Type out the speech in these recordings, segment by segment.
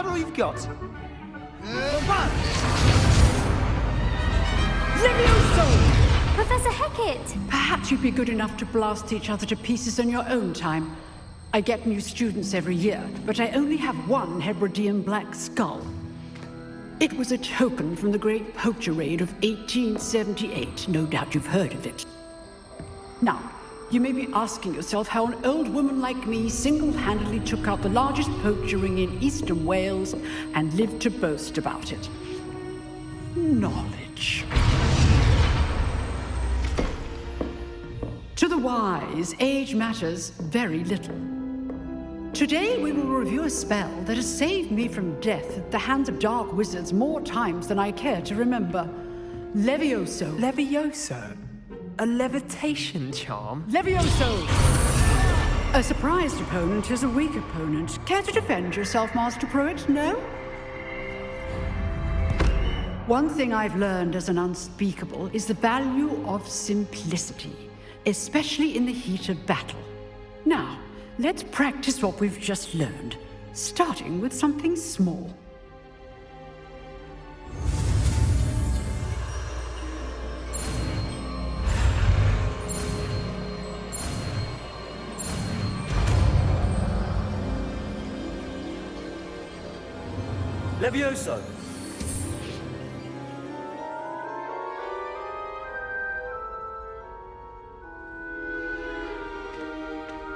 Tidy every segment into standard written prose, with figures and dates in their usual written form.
that all you've got? Levioso! Professor Hecat! Perhaps you'd be good enough to blast each other to pieces in your own time. I get new students every year, but I only have one Hebridean black skull. It was a token from the Great Poacher Raid of 1878. No doubt you've heard of it. Now, you may be asking yourself how an old woman like me single-handedly took out the largest poacher ring in eastern Wales and lived to boast about it. Knowledge. To the wise, age matters very little. Today we will review a spell that has saved me from death at the hands of dark wizards more times than I care to remember. Levioso. Levioso? A levitation charm? Levioso! A surprised opponent is a weak opponent. Care to defend yourself, Master Pruitt? No? One thing I've learned as an unspeakable is the value of simplicity, especially in the heat of battle. Now, let's practice what we've just learned, starting with something small. Levioso!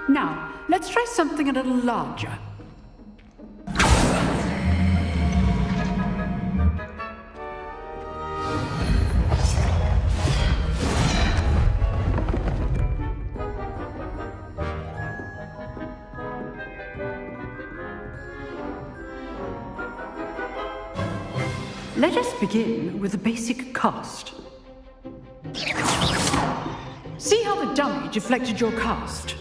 Now, let's try something a little larger. Let us begin with a basic cast. See how the dummy deflected your cast?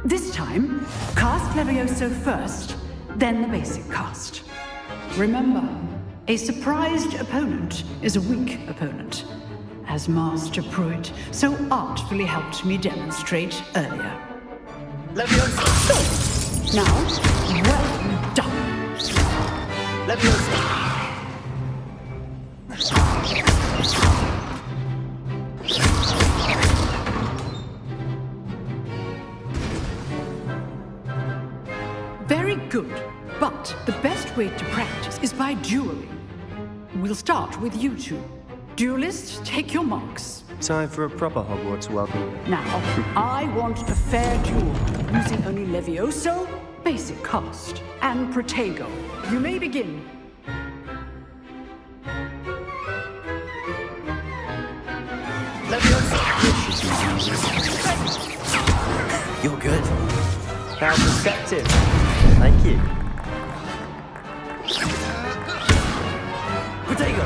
This time, cast Levioso first, then the basic cast. Remember, a surprised opponent is a weak opponent, as Master Pruitt so artfully helped me demonstrate earlier. Levioso! Now, well done. Levioso! Very good, but the best way to practice is by dueling. We'll start with you two. Duelists, take your marks. Time for a proper Hogwarts welcome. Now, I want a fair duel, using only Levioso, basic cast, and Protego. You may begin. You're good. How perceptive. Thank you. Protego!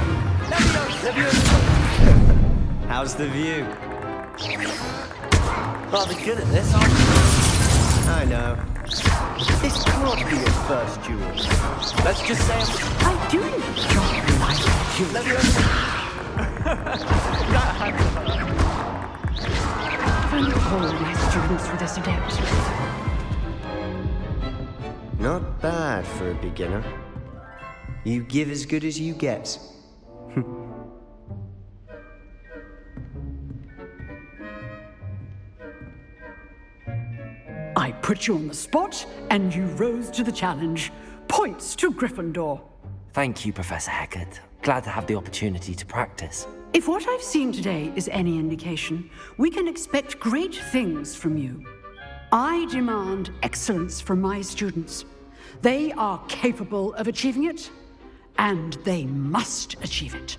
Levioso! How's the view? Rather good at this, aren't you? I know. This can't be your first duel. Let's just say I do enjoy life duels. Levioso! I've only all my students with this adept. Not bad for a beginner. You give as good as you get. I put you on the spot, and you rose to the challenge. Points to Gryffindor. Thank you, Professor Hecat. Glad to have the opportunity to practice. If what I've seen today is any indication, we can expect great things from you. I demand excellence from my students. They are capable of achieving it, and they must achieve it.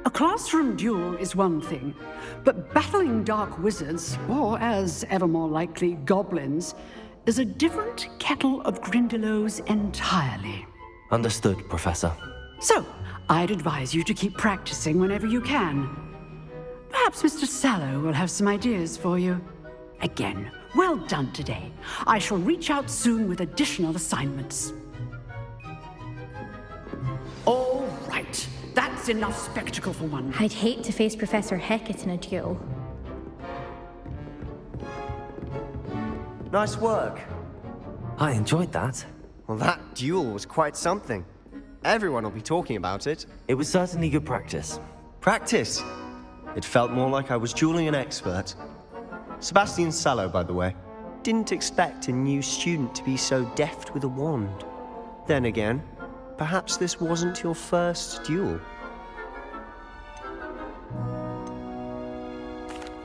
A classroom duel is one thing, but battling dark wizards, or as ever more likely, goblins, is a different kettle of Grindylows entirely. Understood, Professor. So, I'd advise you to keep practicing whenever you can. Perhaps Mr. Sallow will have some ideas for you. Again, well done today. I shall reach out soon with additional assignments. All right, that's enough spectacle for one. I'd hate to face Professor Hecat in a duel. Nice work. I enjoyed that. Well, that duel was quite something. Everyone will be talking about it. It was certainly good practice. Practice! It felt more like I was dueling an expert. Sebastian Sallow, by the way. Didn't expect a new student to be so deft with a wand. Then again, perhaps this wasn't your first duel.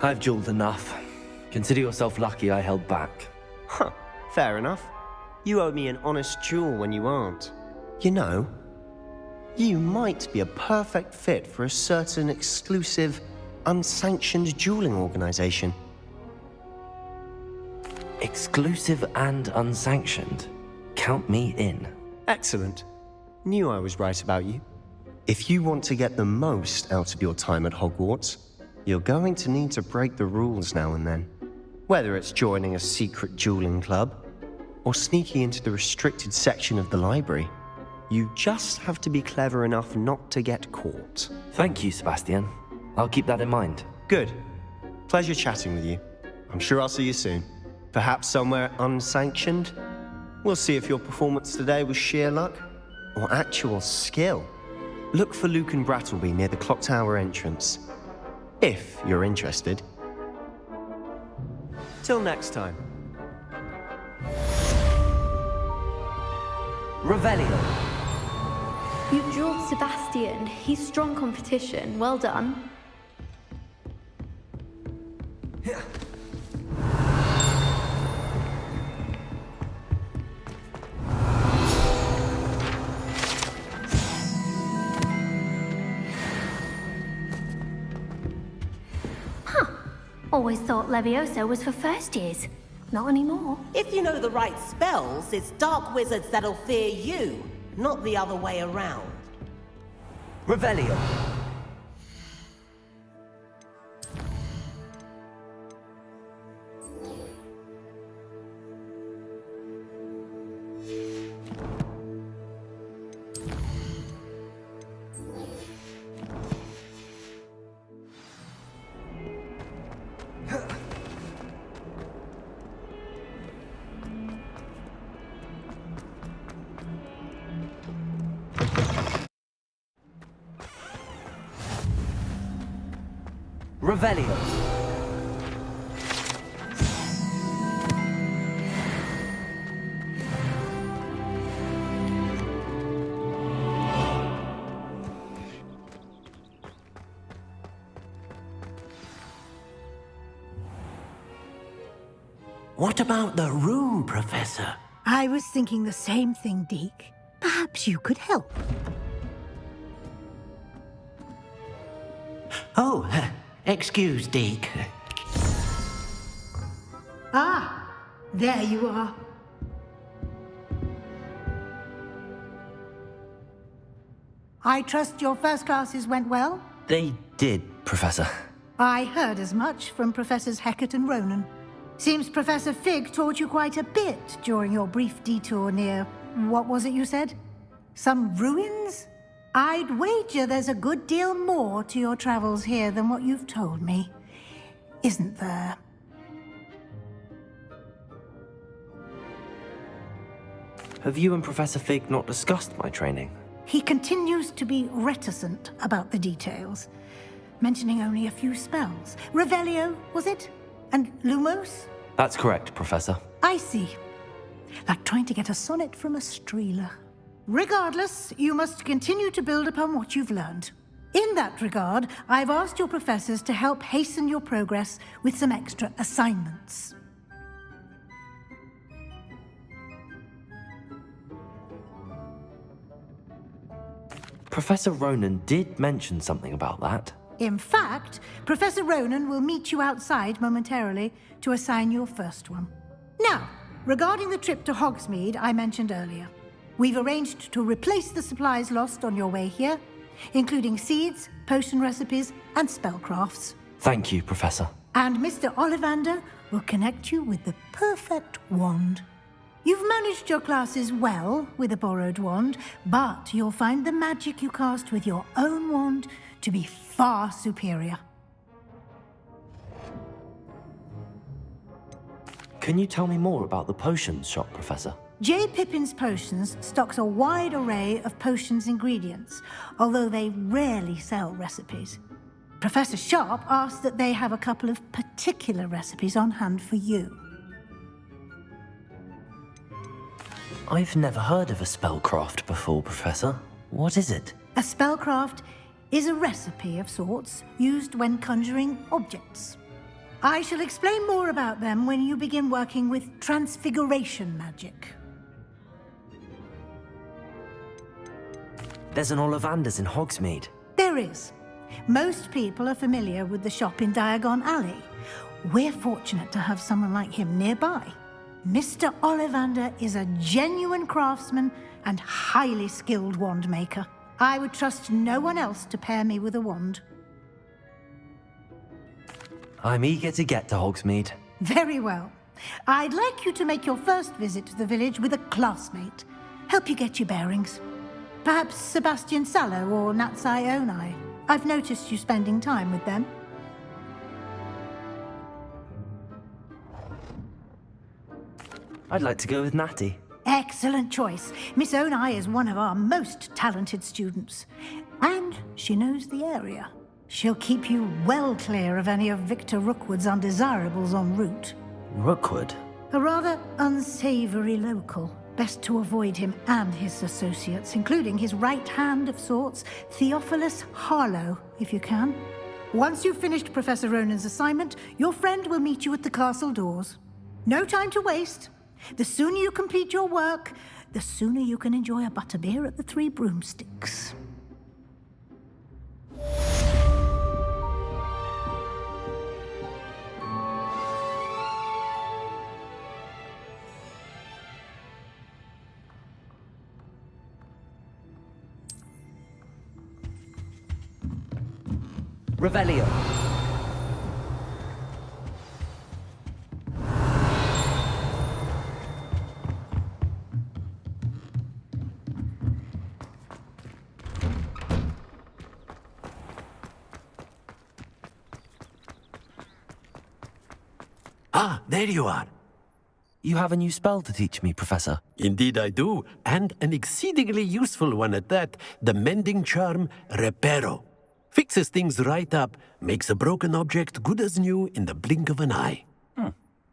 I've dueled enough. Consider yourself lucky I held back. Huh, fair enough. You owe me an honest duel when you aren't. You know, you might be a perfect fit for a certain exclusive, unsanctioned dueling organization. Exclusive and unsanctioned. Count me in. Excellent. Knew I was right about you. If you want to get the most out of your time at Hogwarts, you're going to need to break the rules now and then. Whether it's joining a secret dueling club, or sneaking into the restricted section of the library, you just have to be clever enough not to get caught. Thank you, Sebastian. I'll keep that in mind. Good. Pleasure chatting with you. I'm sure I'll see you soon. Perhaps somewhere unsanctioned? We'll see if your performance today was sheer luck or actual skill. Look for Luke and Brattleby near the clock tower entrance, if you're interested. Till next time. Revelio. You've dueled Sebastian. He's strong competition. Well done. Always thought Levioso was for first years. Not anymore. If you know the right spells, it's dark wizards that'll fear you, not the other way around. Revelio. Revelio. What about the room, Professor? I was thinking the same thing, Deke. Perhaps you could help. Oh, excuse, Deke. Ah, there you are. I trust your first classes went well? They did, Professor. I heard as much from Professors Hecat and Ronan. Seems Professor Fig taught you quite a bit during your brief detour near... what was it you said? Some ruins? I'd wager there's a good deal more to your travels here than what you've told me. Isn't there? Have you and Professor Fig not discussed my training? He continues to be reticent about the details, mentioning only a few spells. Revelio, was it? And Lumos? That's correct, Professor. I see. Like trying to get a sonnet from a streeler. Regardless, you must continue to build upon what you've learned. In that regard, I've asked your professors to help hasten your progress with some extra assignments. Professor Ronan did mention something about that. In fact, Professor Ronan will meet you outside momentarily to assign your first one. Now, regarding the trip to Hogsmead I mentioned earlier, we've arranged to replace the supplies lost on your way here, including seeds, potion recipes, and spellcrafts. Thank you, Professor. And Mr. Ollivander will connect you with the perfect wand. You've managed your classes well with a borrowed wand, but you'll find the magic you cast with your own wand to be far superior. Can you tell me more about the potions shop, Professor? J. Pippin's Potions stocks a wide array of potions ingredients, although they rarely sell recipes. Professor Sharp asked that they have a couple of particular recipes on hand for you. I've never heard of a spellcraft before, Professor. What is it? A spellcraft is a recipe of sorts used when conjuring objects. I shall explain more about them when you begin working with transfiguration magic. There's an Ollivander's in Hogsmead. There is. Most people are familiar with the shop in Diagon Alley. We're fortunate to have someone like him nearby. Mr. Ollivander is a genuine craftsman and highly skilled wand maker. I would trust no one else to pair me with a wand. I'm eager to get to Hogsmead. Very well. I'd like you to make your first visit to the village with a classmate. Help you get your bearings. Perhaps Sebastian Sallow or Natsai Onai. I've noticed you spending time with them. I'd like to go with Natty. Excellent choice. Miss Onai is one of our most talented students. And she knows the area. She'll keep you well clear of any of Victor Rookwood's undesirables en route. Rookwood? A rather unsavory local. Best to avoid him and his associates, including his right hand of sorts, Theophilus Harlow, if you can. Once you've finished Professor Ronan's assignment, your friend will meet you at the castle doors. No time to waste. The sooner you complete your work, the sooner you can enjoy a butterbeer at the Three Broomsticks. Revelio. Ah, there you are. You have a new spell to teach me, Professor. Indeed I do, and an exceedingly useful one at that. The mending charm, Reparo. Fixes things right up, makes a broken object good as new in the blink of an eye.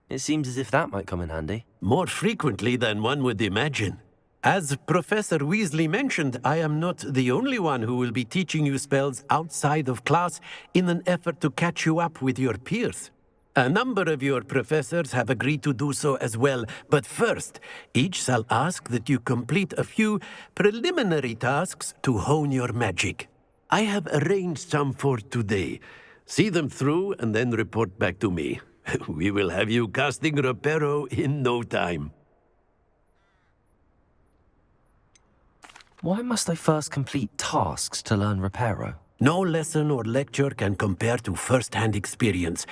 It seems as if that might come in handy. More frequently than one would imagine. As Professor Weasley mentioned, I am not the only one who will be teaching you spells outside of class in an effort to catch you up with your peers. A number of your professors have agreed to do so as well, but first, each shall ask that you complete a few preliminary tasks to hone your magic. I have arranged some for today. See them through and then report back to me. We will have you casting Reparo in no time. Why must I first complete tasks to learn Reparo? No lesson or lecture can compare to first-hand experience,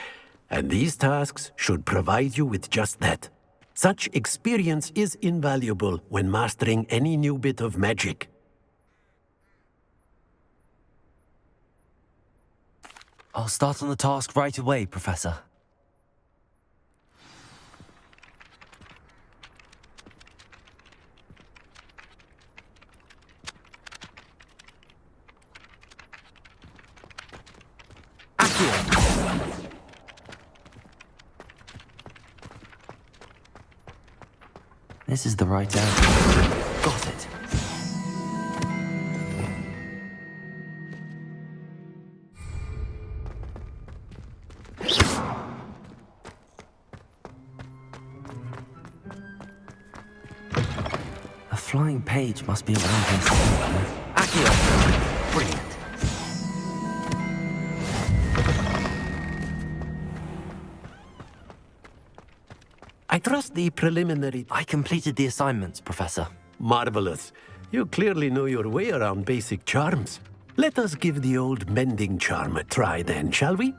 and these tasks should provide you with just that. Such experience is invaluable when mastering any new bit of magic. I'll start on the task right away, Professor. This is the right answer. Got it. A flying page must be around here somewhere. Accio! Brilliant. I trust the preliminary... I completed the assignments, Professor. Marvelous. You clearly know your way around basic charms. Let us give the old mending charm a try then, shall we?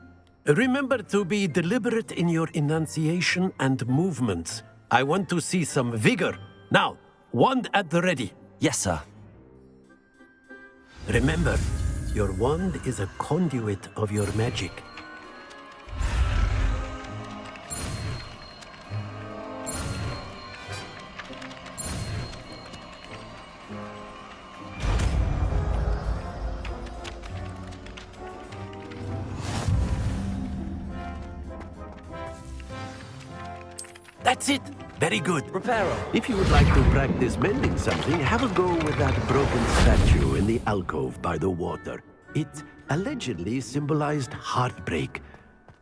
Remember to be deliberate in your enunciation and movements. I want to see some vigor. Now, wand at the ready. Yes, sir. Remember, your wand is a conduit of your magic. That's it. Very good. Reparo. If you would like to practice mending something, have a go with that broken statue in the alcove by the water. It allegedly symbolized heartbreak.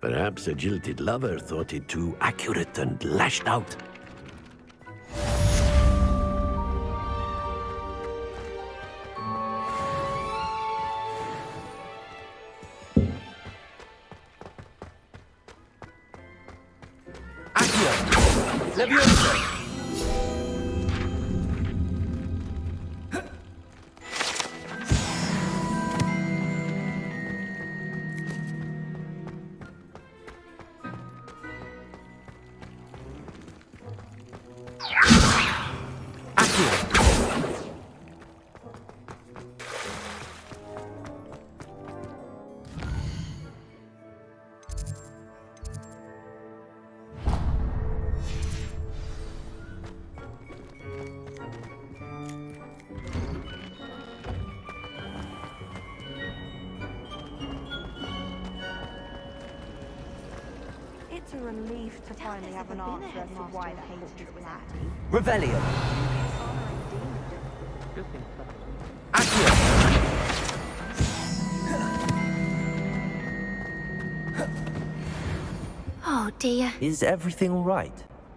Perhaps a jilted lover thought it too accurate and lashed out. Accio. Leviosa. It's a relief to finally have an answer as to why the hatred was acting. Revelio. Accio. Oh dear. Is everything all right?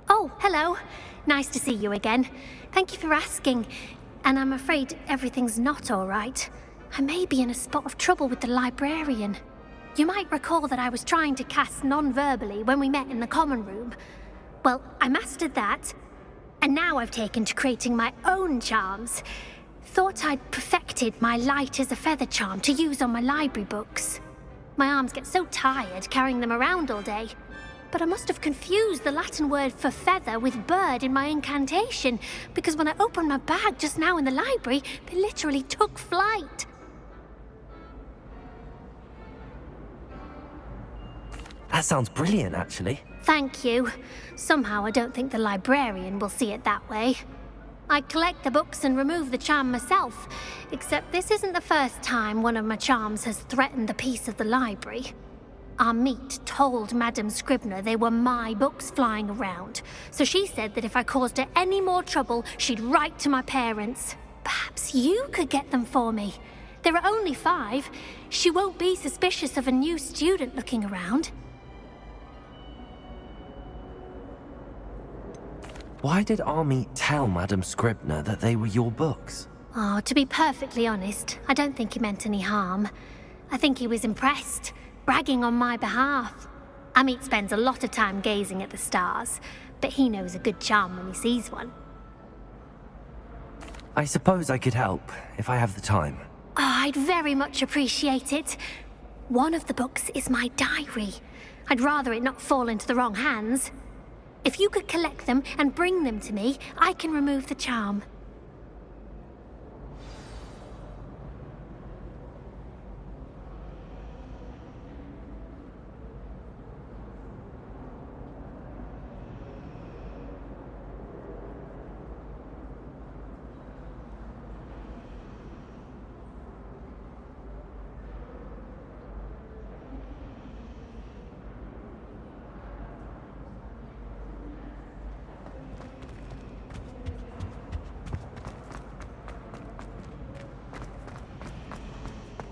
Oh, hello. Nice to see you again. Thank you for asking. And I'm afraid everything's not all right. I may be in a spot of trouble with the librarian. You might recall that I was trying to cast non-verbally when we met in the common room. Well, I mastered that. And now I've taken to creating my own charms. Thought I'd perfected my light as a feather charm to use on my library books. My arms get so tired carrying them around all day. But I must have confused the Latin word for feather with bird in my incantation, because when I opened my bag just now in the library, they literally took flight. That sounds brilliant, actually. Thank you. Somehow I don't think the librarian will see it that way. I collect the books and remove the charm myself, except this isn't the first time one of my charms has threatened the peace of the library. Our meet told Madame Scribner they were my books flying around, so she said that if I caused her any more trouble, she'd write to my parents. Perhaps you could get them for me. There are only 5. She won't be suspicious of a new student looking around. Why did Army tell Madame Scribner that they were your books? Oh, to be perfectly honest, I don't think he meant any harm. I think he was impressed, bragging on my behalf. Amit spends a lot of time gazing at the stars, but he knows a good charm when he sees one. I suppose I could help, if I have the time. Oh, I'd very much appreciate it. One of the books is my diary. I'd rather it not fall into the wrong hands. If you could collect them and bring them to me, I can remove the charm.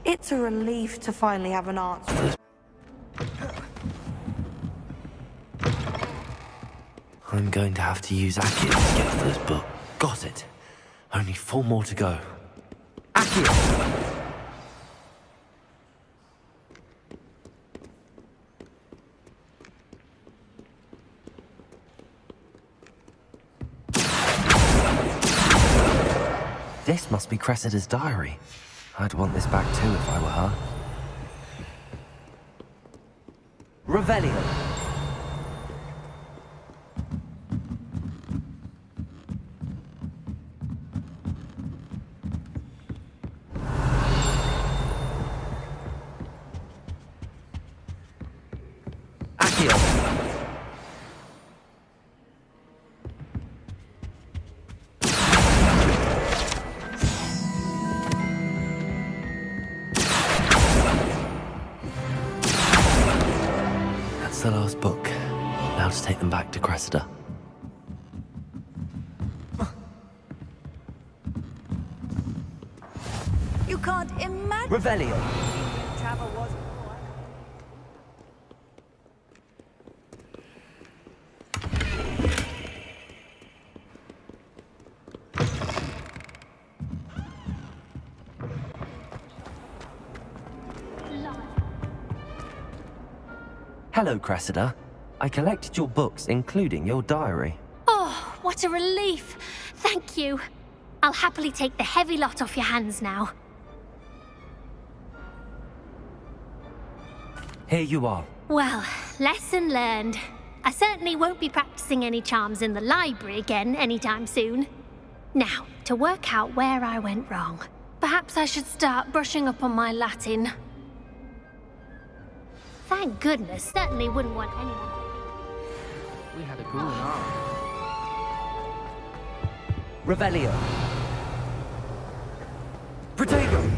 It's a relief to finally have an answer. I'm going to have to use Accio to get those books. Got it. Only 4 more to go. Accio. This must be Cressida's diary. I'd want this back too if I were her. Revelio. Accio. That's the last book. Now to take them back to Cressida. can't imagine Revelio. travel was. Hello, Cressida. I collected your books, including your diary. Oh, what a relief. Thank you. I'll happily take the heavy lot off your hands now. Here you are. Well, lesson learned. I certainly won't be practicing any charms in the library again anytime soon. Now, to work out where I went wrong. Perhaps I should start brushing up on my Latin. Thank goodness, certainly wouldn't want anyone. We had a going on. Revelio. Protego.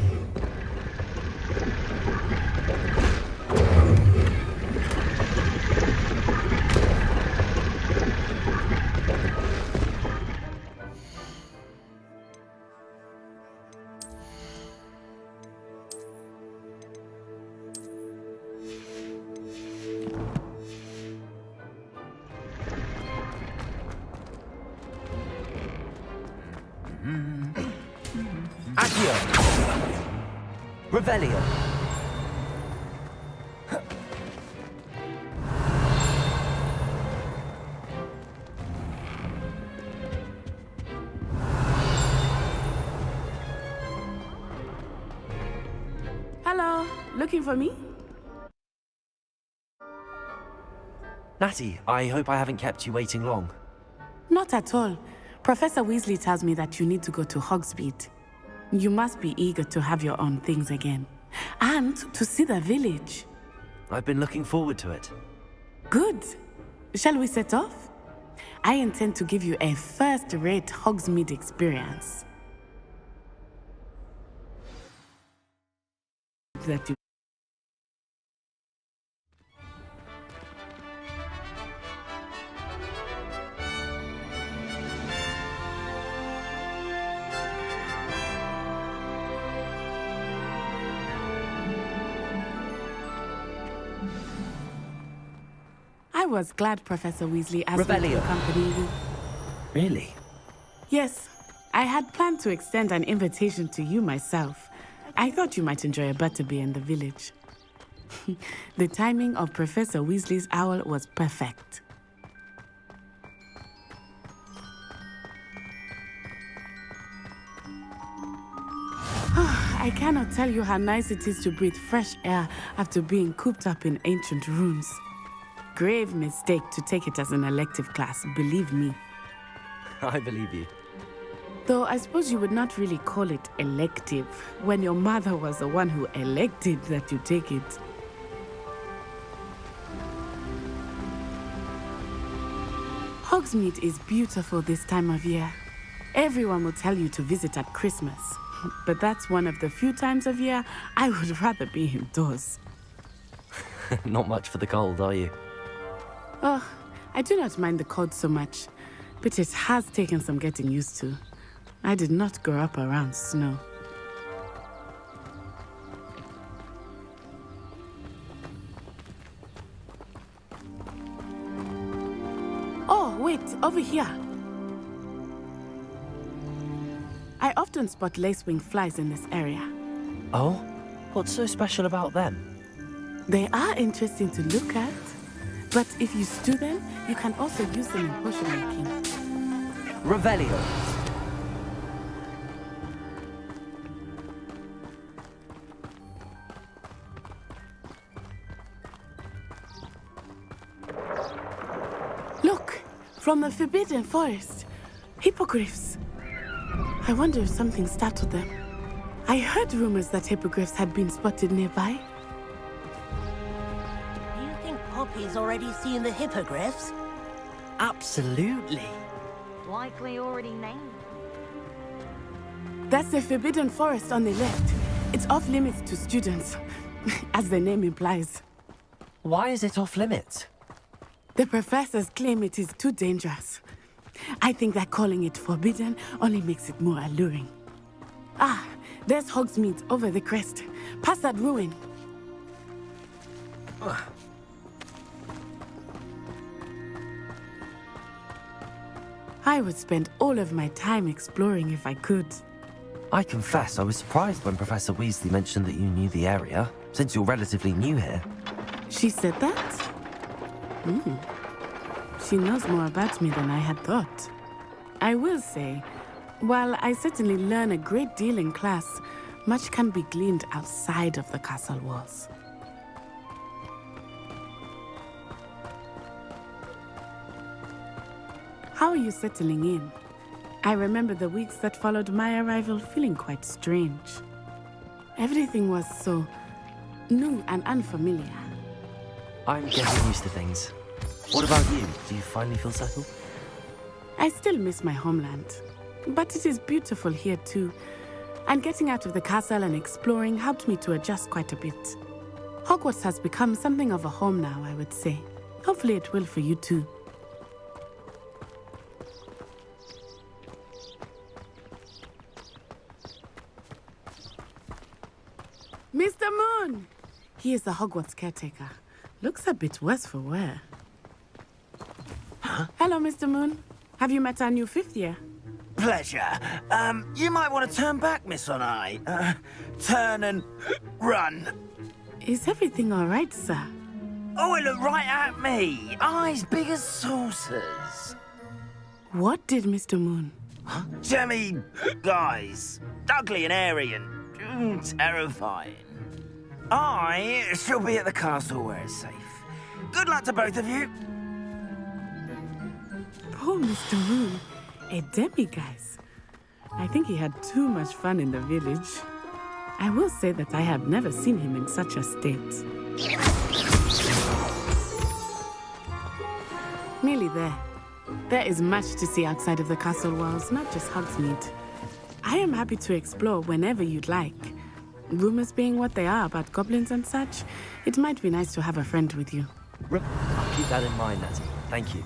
Accio. Revelio. Hello, looking for me? Natty, I hope I haven't kept you waiting long. Not at all. Professor Weasley tells me that you need to go to Hogsmead. You must be eager to have your own things again. And to see the village. I've been looking forward to it. Good. Shall we set off? I intend to give you a first-rate Hogsmead experience. That you I was glad Professor Weasley asked me to accompany you. Really? Yes, I had planned to extend an invitation to you myself. I thought you might enjoy a butterbeer in the village. The timing of Professor Weasley's owl was perfect. I cannot tell you how nice it is to breathe fresh air after being cooped up in ancient rooms. Grave mistake to take it as an elective class, believe me. I believe you. Though I suppose you would not really call it elective when your mother was the one who elected that you take it. Hogsmeade is beautiful this time of year. Everyone will tell you to visit at Christmas, but that's one of the few times of year I would rather be indoors. Not much for the cold, are you? Oh, I do not mind the cold so much, but it has taken some getting used to. I did not grow up around snow. Oh, wait, over here. I often spot lacewing flies in this area. Oh? What's so special about them? They are interesting to look at, but if you stew them, you can also use them in potion making. Revelio. Look, from the Forbidden Forest. Hippogriffs. I wonder if something startled them. I heard rumors that hippogriffs had been spotted nearby. You think Poppy's already seen the hippogriffs? Absolutely. Likely already named. That's the Forbidden Forest on the left. It's off limits to students, as the name implies. Why is it off limits? The professors claim it is too dangerous. I think that calling it forbidden only makes it more alluring. Ah, There's Hogsmead over the crest. Past that ruin. I would spend all of my time exploring if I could. I confess I was surprised when Professor Weasley mentioned that you knew the area, since you're relatively new here. She said that? She knows more about me than I had thought. I will say, while I certainly learn a great deal in class, much can be gleaned outside of the castle walls. How are you settling in? I remember the weeks that followed my arrival feeling quite strange. Everything was so new and unfamiliar. I'm getting used to things. What about you? Do you finally feel settled? I still miss my homeland, but it is beautiful here too. And getting out of the castle and exploring helped me to adjust quite a bit. Hogwarts has become something of a home now, I would say. Hopefully it will for you too. Mr. Moon! He is the Hogwarts caretaker. Looks a bit worse for wear. Huh? Hello, Mr. Moon. Have you met our new fifth year? Pleasure. You might want to turn back, Miss On-Eye. Turn and run. Is everything all right, sir? Oh, it looked right at me. Eyes big as saucers. What did Mr. Moon? Huh? Jemmy guys. Ugly and airy and terrifying. I shall be at the castle where it's safe. Good luck to both of you. Poor Mr. Moon. A demi-guise. I think he had too much fun in the village. I will say that I have never seen him in such a state. Nearly there. There is much to see outside of the castle walls, not just Hogsmead. I am happy to explore whenever you'd like. Rumors being what they are about goblins and such, it might be nice to have a friend with you. I'll keep that in mind, Natty. Thank you.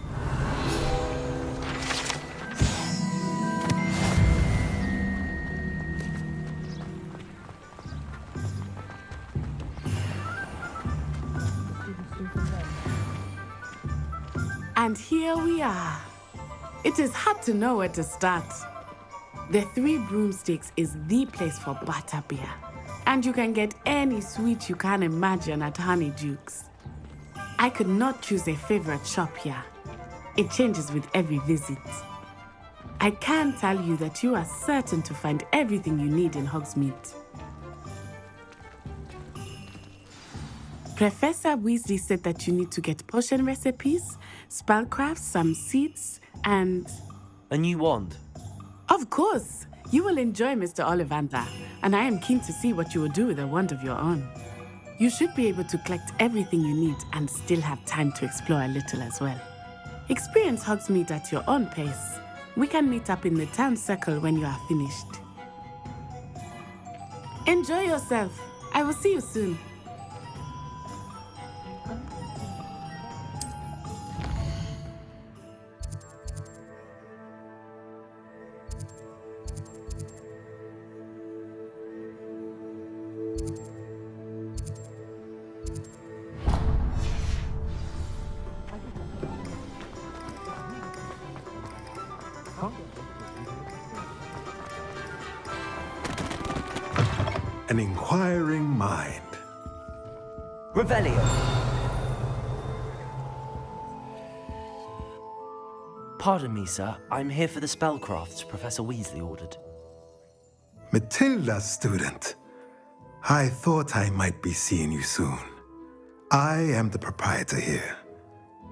And here we are. It is hard to know where to start. The Three Broomsticks is the place for butterbeer. And you can get any sweet you can imagine at Honeydukes. I could not choose a favorite shop here. It changes with every visit. I can tell you that you are certain to find everything you need in Hogsmead. Professor Weasley said that you need to get potion recipes, spellcrafts, some seeds, and... A new wand? Of course! You will enjoy Mr. Ollivander, and I am keen to see what you will do with a wand of your own. You should be able to collect everything you need and still have time to explore a little as well. Experience Hogsmead at your own pace. We can meet up in the town circle when you are finished. Enjoy yourself. I will see you soon. An inquiring mind. Revelio. Pardon me, sir. I'm here for the spellcrafts Professor Weasley ordered. Matilda, student. I thought I might be seeing you soon. I am the proprietor here,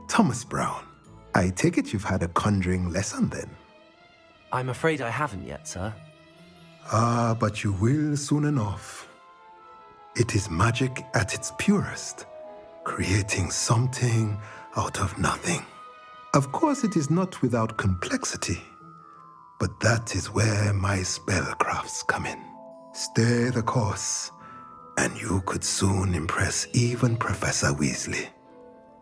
Thomas Brown. I take it you've had a conjuring lesson then? I'm afraid I haven't yet, sir. Ah, but you will soon enough. It is magic at its purest, creating something out of nothing. Of course, it is not without complexity, but that is where my spellcrafts come in. Stay the course, and you could soon impress even Professor Weasley.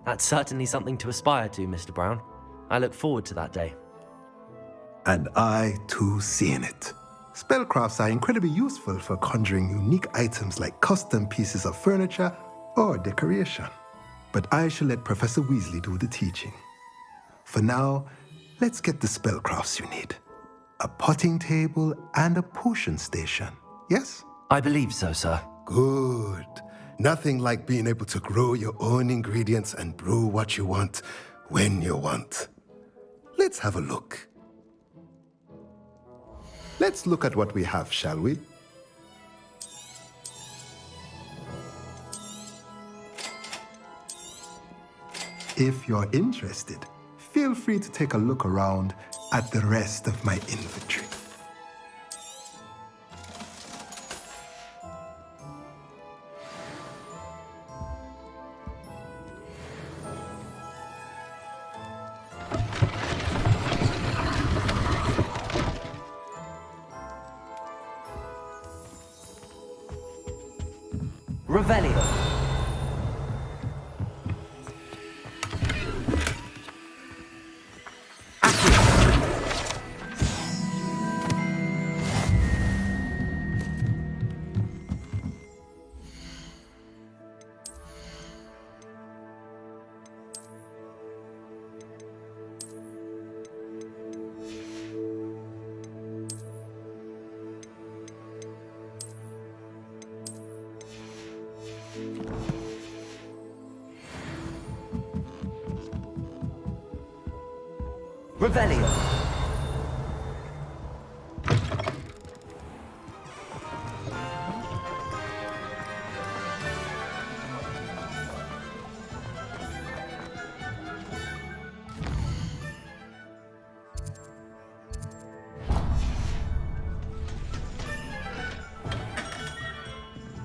That's certainly something to aspire to, Mr. Brown. I look forward to that day. And I, too, seeing it. Spellcrafts are incredibly useful for conjuring unique items like custom pieces of furniture or decoration. But I shall let Professor Weasley do the teaching. For now, let's get the spellcrafts you need. A potting table and a potion station, yes? I believe so, sir. Good. Nothing like being able to grow your own ingredients and brew what you want, when you want. Let's have a look. Let's look at what we have, shall we? If you're interested, feel free to take a look around at the rest of my inventory. Revelio. Revelio.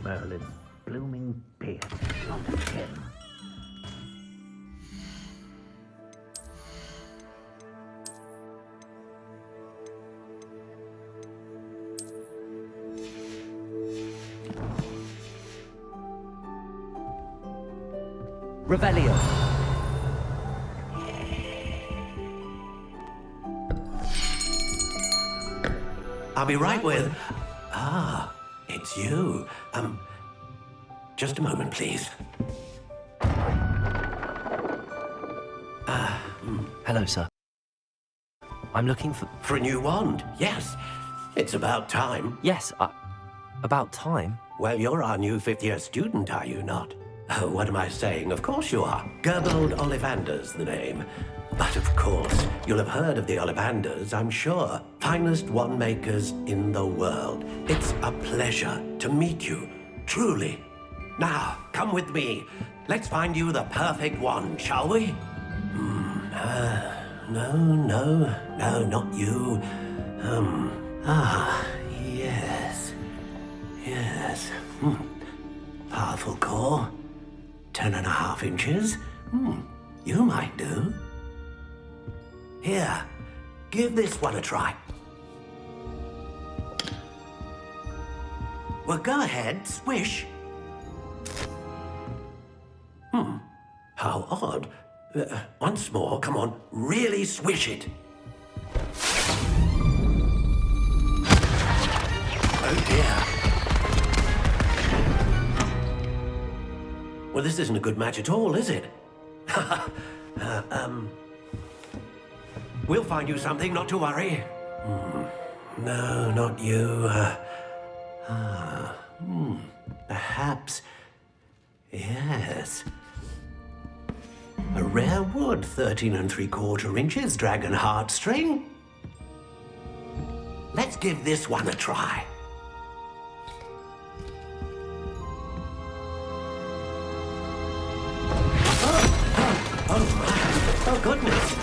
Merlin's blooming beard, not him. Revelio. I'll be right with... Ah, it's you. Just a moment, please. Hello, sir. I'm looking for... For a new wand, yes. It's about time. Yes, about time? Well, you're our new fifth-year student, are you not? Oh, what am I saying? Of course you are. Gerbold Ollivander's the name. But of course, you'll have heard of the Ollivanders, I'm sure. Finest wand makers in the world. It's a pleasure to meet you, truly. Now, come with me. Let's find you the perfect wand, shall we? No, not you. Yes. Powerful core. 10.5 inches. You might do. Here, give this one a try. Well, go ahead, swish. How odd. Once more, come on, really swish it. Oh dear. Well, this isn't a good match at all, is it? We'll find you something, not to worry. No, not you. Perhaps. Yes. A rare wood, 13 3/4 inches, dragon heartstring. Let's give this one a try. Oh, goodness.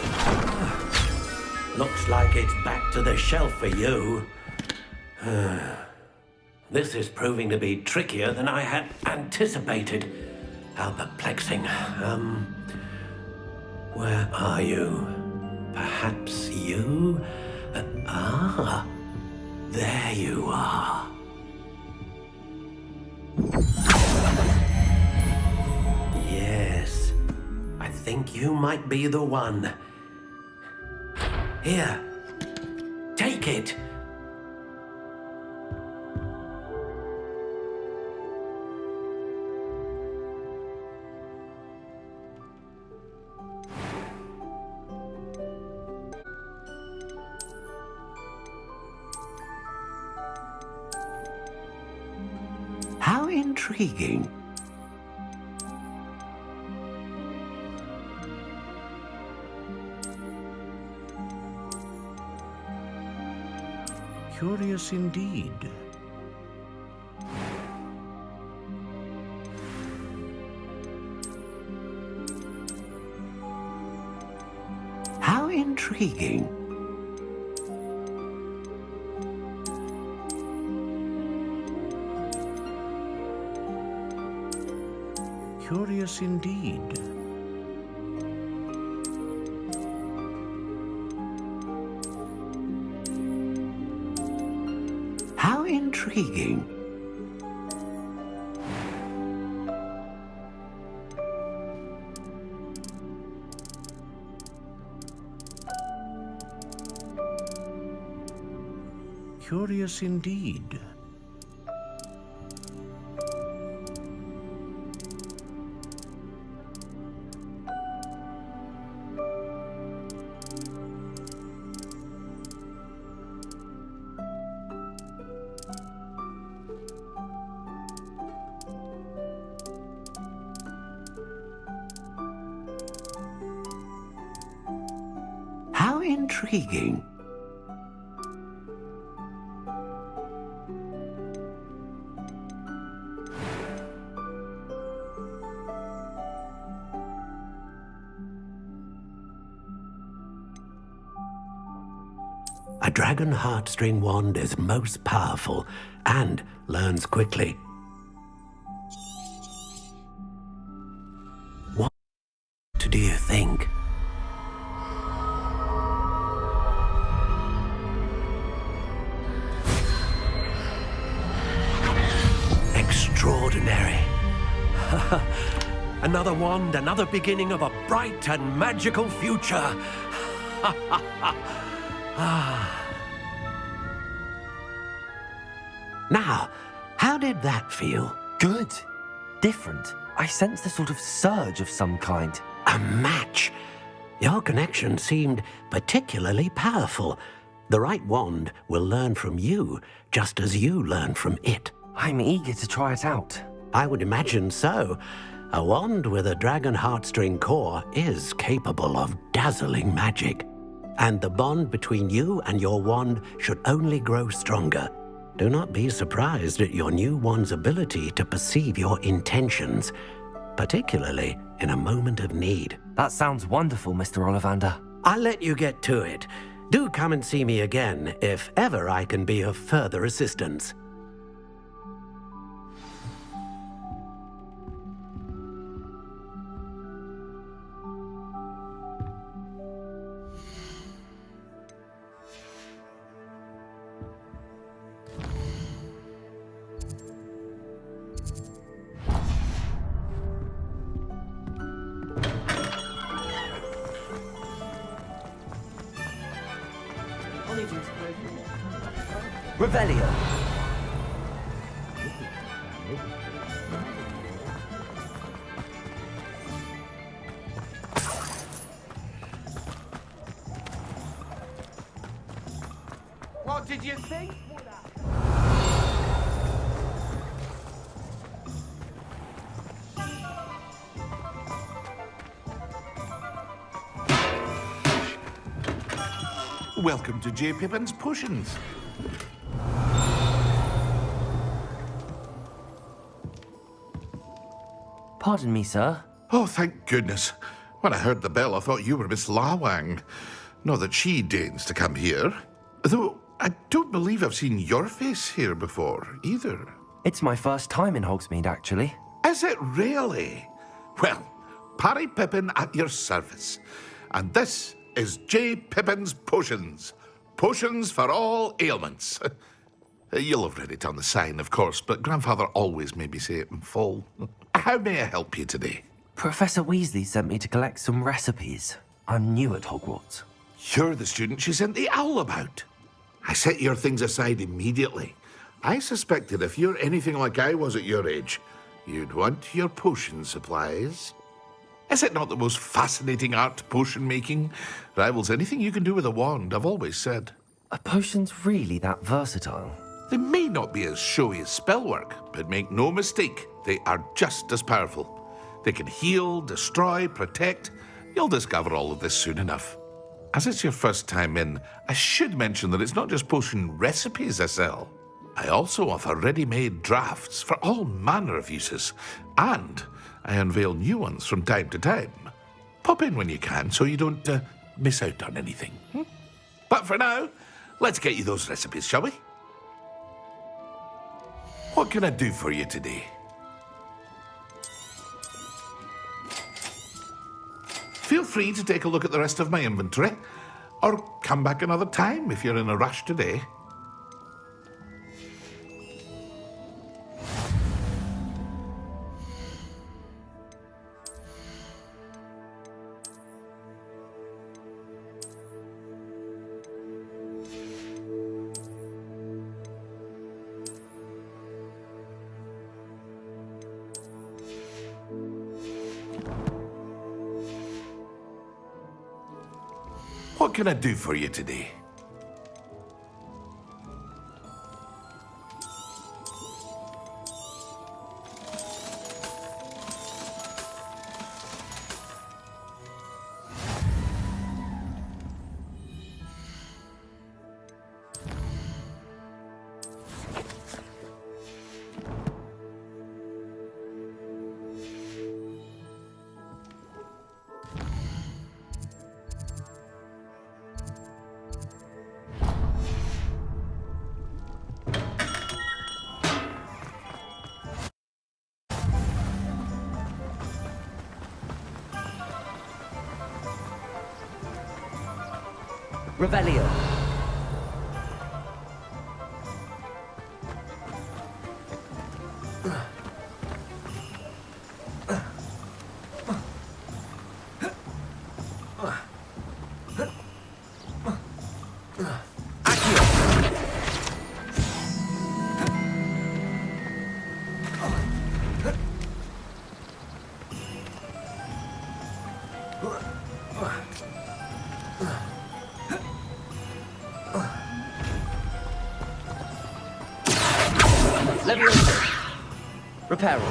Looks like it's back to the shelf for you. This is proving to be trickier than I had anticipated. How perplexing. Where are you? Perhaps you? There you are. Yes, I think you might be the one. Here, take it. intriguing. Curious indeed. How intriguing. Curious indeed. How intriguing. Curious indeed. How intriguing. A dragon heartstring wand is most powerful and learns quickly. What do you think? Extraordinary. Another wand, another beginning of a bright and magical future. Now, how did that feel? Good. Different. I sensed a sort of surge of some kind. A match. Your connection seemed particularly powerful. The right wand will learn from you, just as you learn from it. I'm eager to try it out. I would imagine so. A wand with a dragon heartstring core is capable of dazzling magic. And the bond between you and your wand should only grow stronger. Do not be surprised at your new wand's ability to perceive your intentions, particularly in a moment of need. That sounds wonderful, Mr. Ollivander. I'll let you get to it. Do come and see me again if ever I can be of further assistance. Revelio. What did you think? Welcome to J. Pippin's Potions. Pardon me, sir. Oh, thank goodness. When I heard the bell, I thought you were Miss Lawang. Not that she deigns to come here. Though, I don't believe I've seen your face here before, either. It's my first time in Hogsmead, actually. Is it really? Well, Parry Pippin at your service. And this is J. Pippin's Potions. Potions for all ailments. You'll have read it on the sign, of course, but Grandfather always made me say it in full. How may I help you today? Professor Weasley sent me to collect some recipes. I'm new at Hogwarts. You're the student she sent the owl about. I set your things aside immediately. I suspected if you're anything like I was at your age, you'd want your potion supplies. Is it not the most fascinating art, potion making? Rivals anything you can do with a wand, I've always said. Are potions really that versatile? They may not be as showy as spellwork, but make no mistake, they are just as powerful. They can heal, destroy, protect. You'll discover all of this soon enough. As it's your first time in, I should mention that it's not just potion recipes I sell. I also offer ready-made drafts for all manner of uses, and I unveil new ones from time to time. Pop in when you can so you don't miss out on anything. But for now, let's get you those recipes, shall we? What can I do for you today? Feel free to take a look at the rest of my inventory, or come back another time if you're in a rush today. What can I do for you today? Revelio. Levioso. Reparo.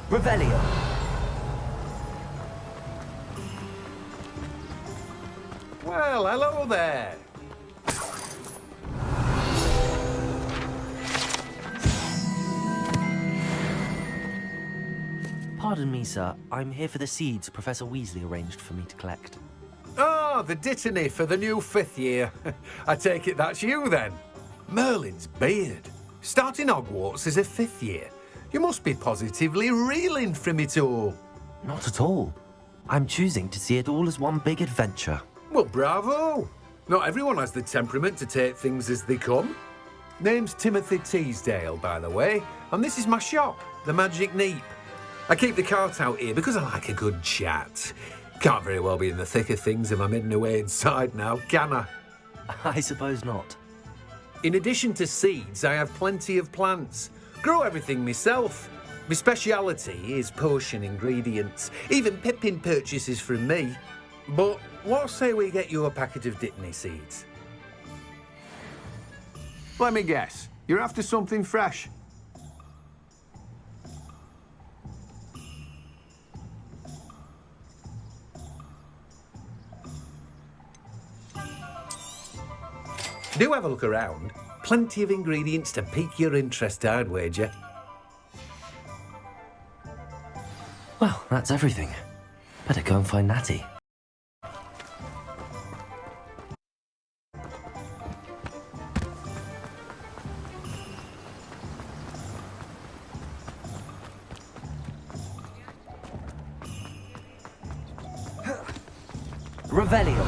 Revelio. Well, hello there. Pardon me, sir. I'm here for the seeds Professor Weasley arranged for me to collect. Oh, the dittany for the new 5th year. I take it that's you, then. Merlin's beard. Starting Hogwarts as a 5th year. You must be positively reeling from it all. Not at all. I'm choosing to see it all as one big adventure. Well, bravo. Not everyone has the temperament to take things as they come. Name's Timothy Teasdale, by the way, and this is my shop, the Magic Neep. I keep the cart out here because I like a good chat. Can't very well be in the thick of things if I'm hidden away inside now, can I? I suppose not. In addition to seeds, I have plenty of plants. Grow everything myself. My speciality is potion ingredients. Even Pippin purchases from me. But what say we get you a packet of Dittany seeds? Let me guess. You're after something fresh. Do have a look around. Plenty of ingredients to pique your interest, I'd wager. Well, that's everything. Better go and find Natty. Revelio.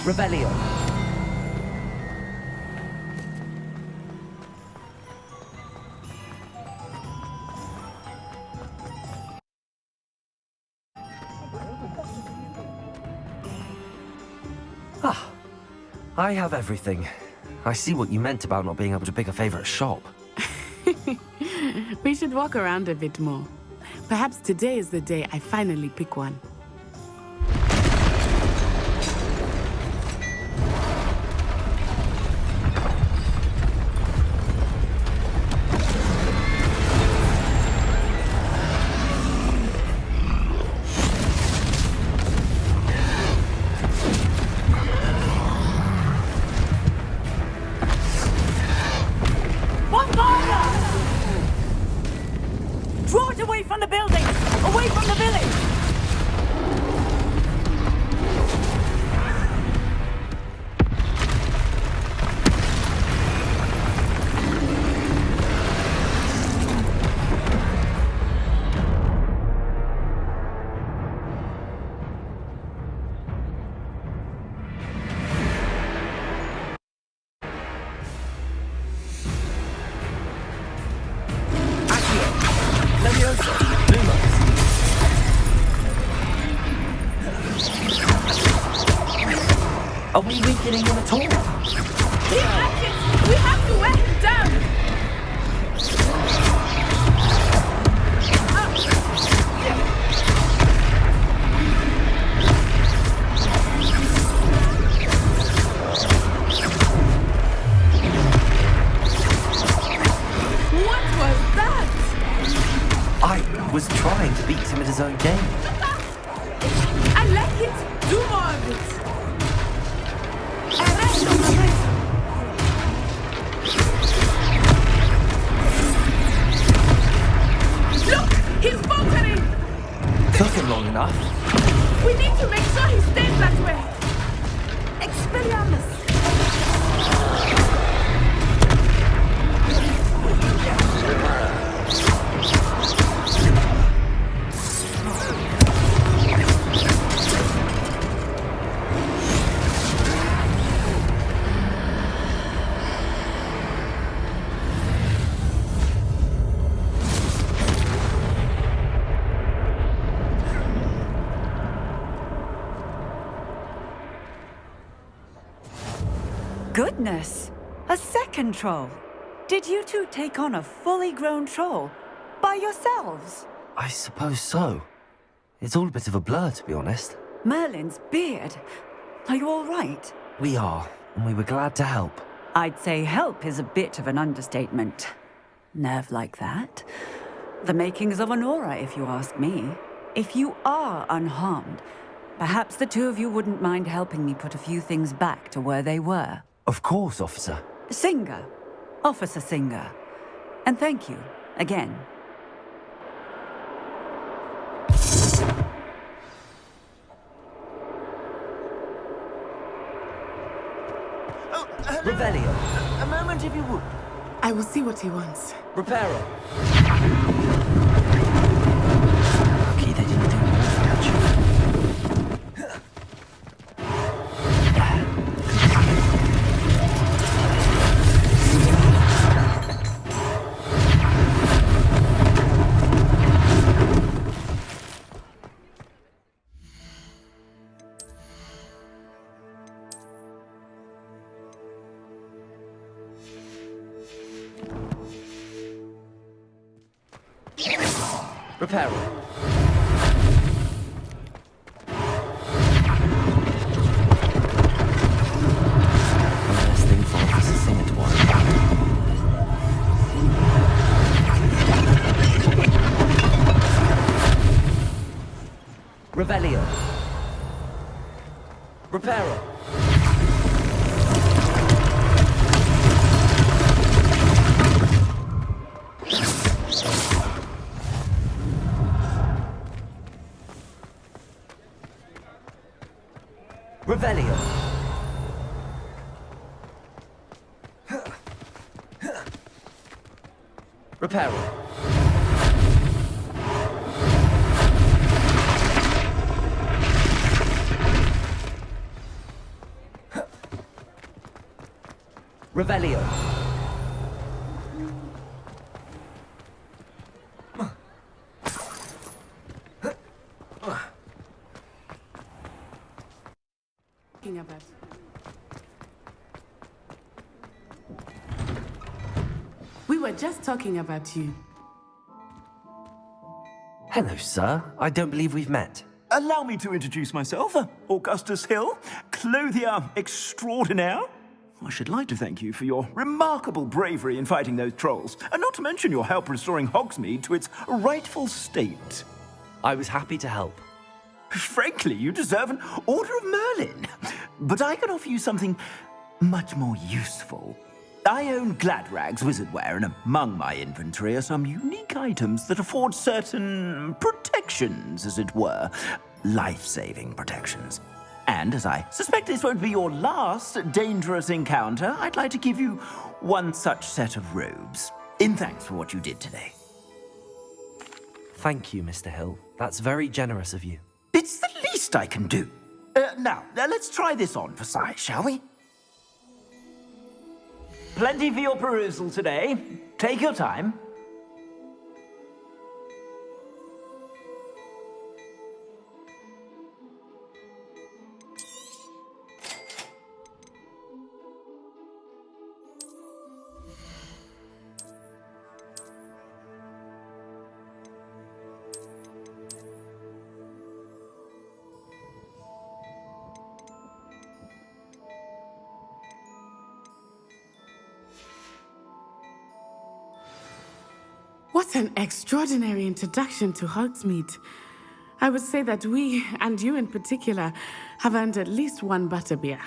Revelio. I have everything. I see what you meant about not being able to pick a favorite shop. We should walk around a bit more. Perhaps today is the day I finally pick one. Draw it away from the building! Away from the village! Are we weakening him at all? Keep at it! We have to wear him down! What was that? I was trying to beat him at his own game. I like it! Do more of it! Look! He's faltering! Took him long enough. We need to make sure he stays that way! Expelliarmus! Goodness! A second troll! Did you two take on a fully grown troll? By yourselves? I suppose so. It's all a bit of a blur, to be honest. Merlin's beard. Are you all right? We are, and we were glad to help. I'd say help is a bit of an understatement. Nerve like that. The makings of an aura, if you ask me. If you are unharmed, perhaps the two of you wouldn't mind helping me put a few things back to where they were. Of course, officer. Singer. Officer Singer. And thank you, again. Revelio. A moment, if you would. I will see what he wants. Reparo. Lucky they didn't do more damage. Reparo. One less thing for Officer Singer to worry about. Revelio. Reparo. Revelio. Reparo. Revelio. About. were just talking about you. Hello, sir. I don't believe we've met. Allow me to introduce myself, Augustus Hill, clothier extraordinaire. I should like to thank you for your remarkable bravery in fighting those trolls, and not to mention your help restoring Hogsmead to its rightful state. I was happy to help. Frankly, you deserve an Order of Merlin. But I can offer you something much more useful. I own Gladrag's wizardware, and among my inventory are some unique items that afford certain protections, as it were. Life-saving protections. And as I suspect this won't be your last dangerous encounter, I'd like to give you one such set of robes, in thanks for what you did today. Thank you, Mr. Hill. That's very generous of you. It's the least I can do. Now, let's try this on for size, shall we? Plenty for your perusal today. Take your time. What an extraordinary introduction to Hogsmead. I would say that we, and you in particular, have earned at least one butterbeer.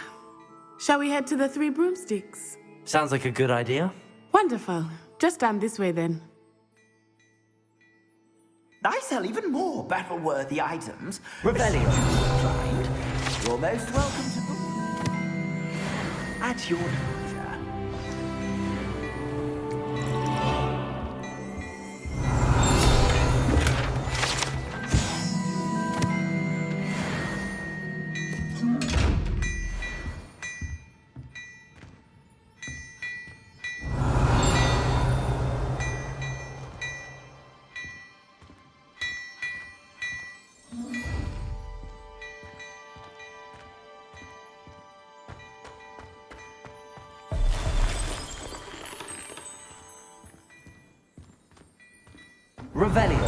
Shall we head to the Three Broomsticks? Sounds like a good idea. Wonderful. Just down this way then. I sell even more battle-worthy items. Rebellion. You're most welcome to them. At your leisure. Revelio.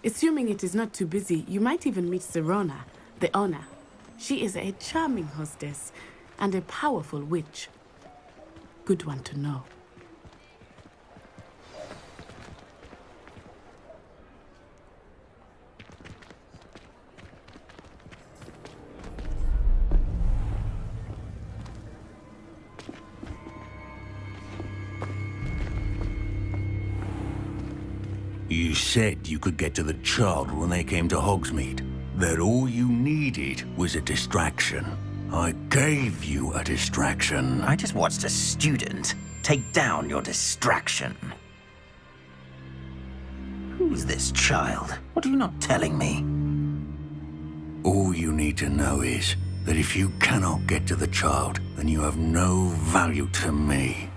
Assuming it is not too busy, you might even meet Serona, the owner. She is a charming hostess and a powerful witch. Good one to know. You said you could get to the child when they came to Hogsmead. That all you needed was a distraction. I gave you a distraction. I just watched a student take down your distraction. Who's this child? What are you not telling me? All you need to know is that if you cannot get to the child, then you have no value to me.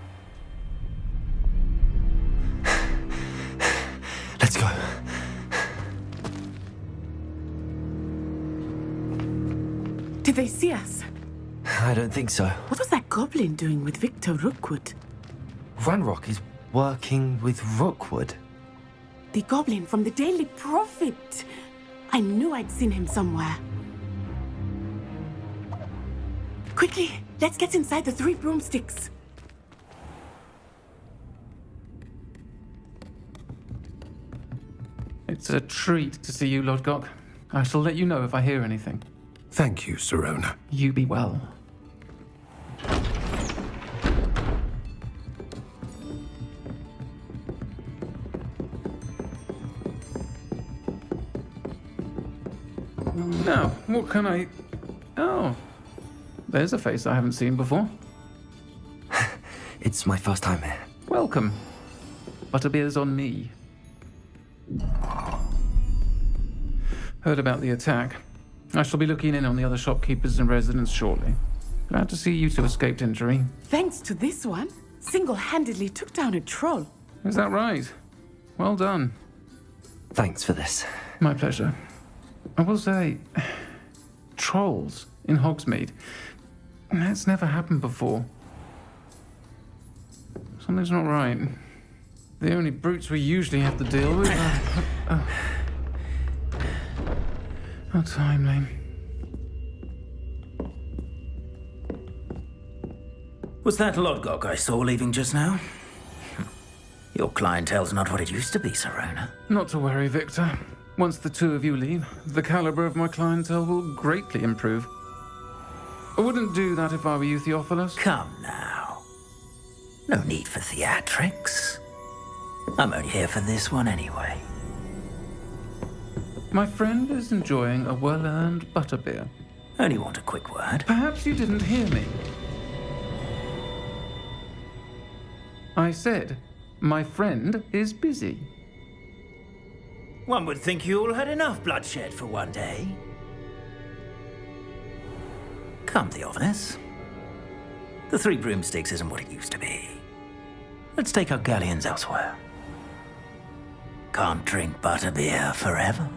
Let's go. Did they see us? I don't think so. What was that goblin doing with Victor Rookwood? Ranrock is working with Rookwood. The goblin from the Daily Prophet. I knew I'd seen him somewhere. Quickly, let's get inside the Three Broomsticks. It's a treat to see you, Lord Gok. I shall let you know if I hear anything. Thank you, Serona. You be well. Now, what can I... Oh, there's a face I haven't seen before. It's my first time here. Welcome. Butterbeer's on me. Heard about the attack. I shall be looking in on the other shopkeepers and residents shortly. Glad to see you two escaped injury. Thanks to this one, single-handedly took down a troll. Is that right? Well done. Thanks for this. My pleasure. I will say, trolls in Hogsmead. That's never happened before. Something's not right. The only brutes we usually have to deal with are... How timely. Was that Lodgok I saw leaving just now? Your clientele's not what it used to be, Serona. Not to worry, Victor. Once the two of you leave, the caliber of my clientele will greatly improve. I wouldn't do that if I were you, Theophilus. Come now. No need for theatrics. I'm only here for this one anyway. My friend is enjoying a well-earned butterbeer. Only want a quick word. Perhaps you didn't hear me. I said, my friend is busy. One would think you all had enough bloodshed for one day. Come, Theophilus. The Three Broomsticks isn't what it used to be. Let's take our galleons elsewhere. Can't drink butterbeer forever.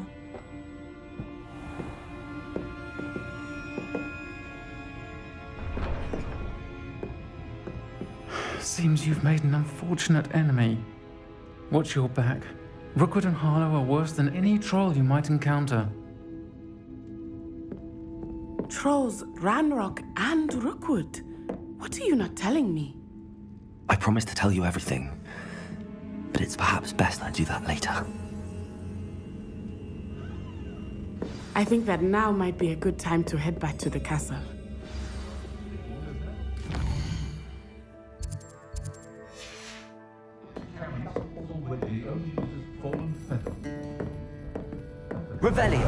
Seems you've made an unfortunate enemy. Watch your back. Rookwood and Harlow are worse than any troll you might encounter. Trolls, Ranrock, and Rookwood. What are you not telling me? I promised to tell you everything, but it's perhaps best I do that later. I think that now might be a good time to head back to the castle. Revelio.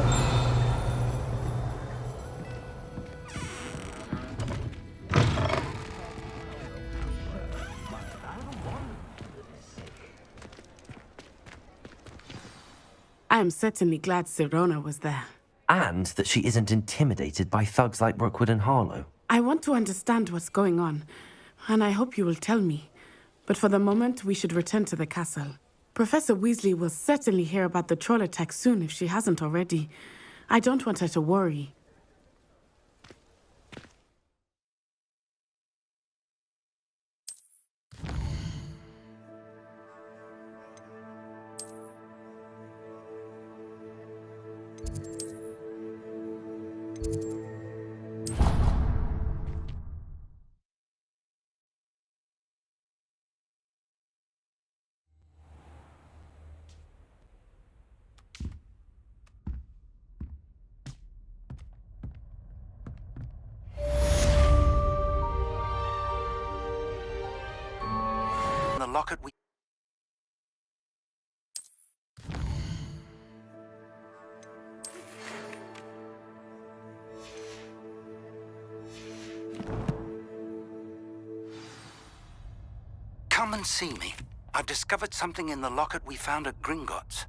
I am certainly glad Serona was there. And that she isn't intimidated by thugs like Rookwood and Harlow. I want to understand what's going on, and I hope you will tell me. But for the moment, we should return to the castle. Professor Weasley will certainly hear about the troll attack soon if she hasn't already. I don't want her to worry. The locket we... Come and see me. I've discovered something in the locket we found at Gringotts.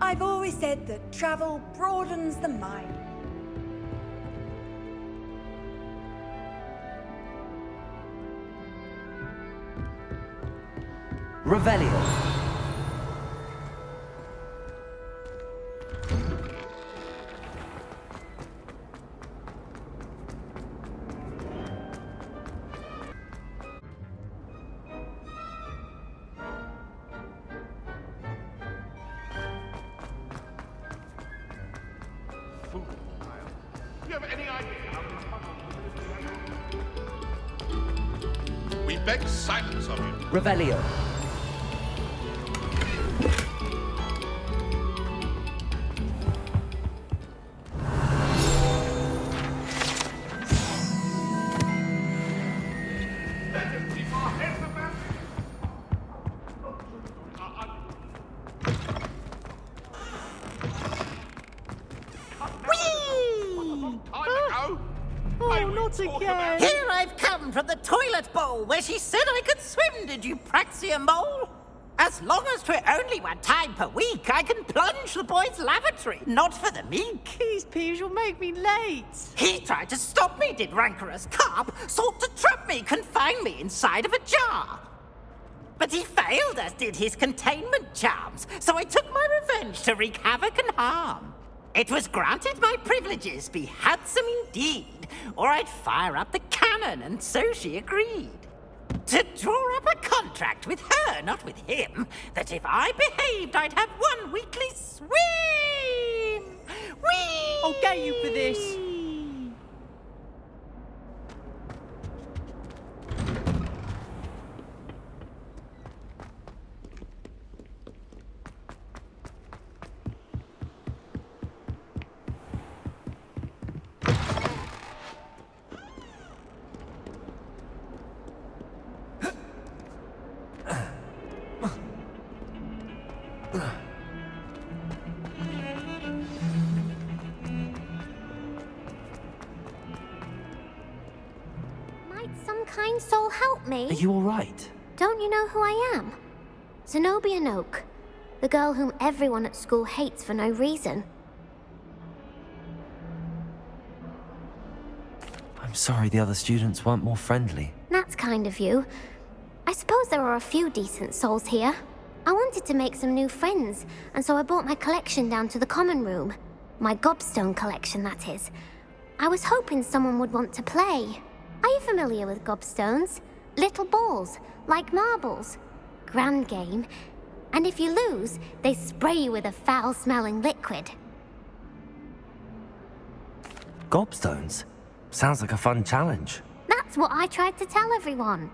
I've always said that travel broadens the mind. Revelio. Do you have any idea how this We beg silence of you. Revelio. Not again! Here I've come from the toilet bowl where she said I could swim, did you praxia mole? As long as 'twere only one time per week, I can plunge the boy's lavatory, not for the meek. Please, Peeves, you'll make me late. He tried to stop me, did rancorous carp, sought to trap me, confine me inside of a jar. But he failed, as did his containment charms, so I took my revenge to wreak havoc and harm. It was granted my privileges be handsome indeed, or I'd fire up the cannon, and so she agreed. To draw up a contract with her, not with him, that if I behaved, I'd have one weekly swim! Whee! I'll get you for this. Kind soul help me? Are you all right? Don't you know who I am? Zenobia Noak, the girl whom everyone at school hates for no reason. I'm sorry the other students weren't more friendly. That's kind of you. I suppose there are a few decent souls here. I wanted to make some new friends, and so I brought my collection down to the common room. My gobstone collection, that is. I was hoping someone would want to play. Are you familiar with gobstones? Little balls, like marbles. Grand game. And if you lose, they spray you with a foul-smelling liquid. Gobstones? Sounds like a fun challenge. That's what I tried to tell everyone.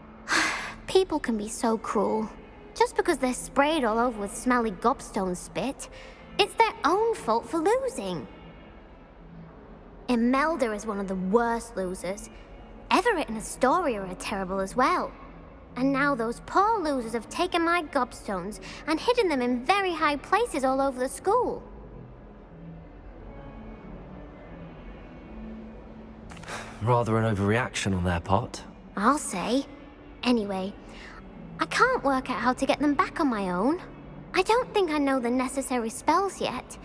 People can be so cruel. Just because they're sprayed all over with smelly gobstone spit, it's their own fault for losing. Imelda is one of the worst losers. Everett and Astoria are terrible as well. And now those poor losers have taken my gobstones and hidden them in very high places all over the school. Rather an overreaction on their part. I'll say. Anyway, I can't work out how to get them back on my own. I don't think I know the necessary spells yet.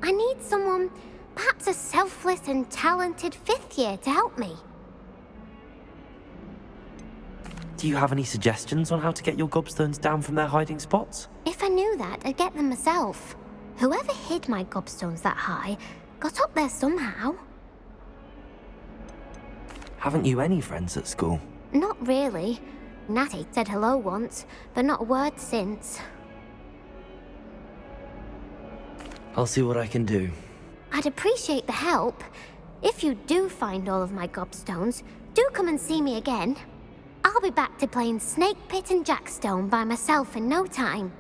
I need someone, perhaps a selfless and talented 5th year to help me. Do you have any suggestions on how to get your gobstones down from their hiding spots? If I knew that, I'd get them myself. Whoever hid my gobstones that high got up there somehow. Haven't you any friends at school? Not really. Natty said hello once, but not a word since. I'll see what I can do. I'd appreciate the help. If you do find all of my gobstones, do come and see me again. I'll be back to playing Snake Pit and Jackstone by myself in no time.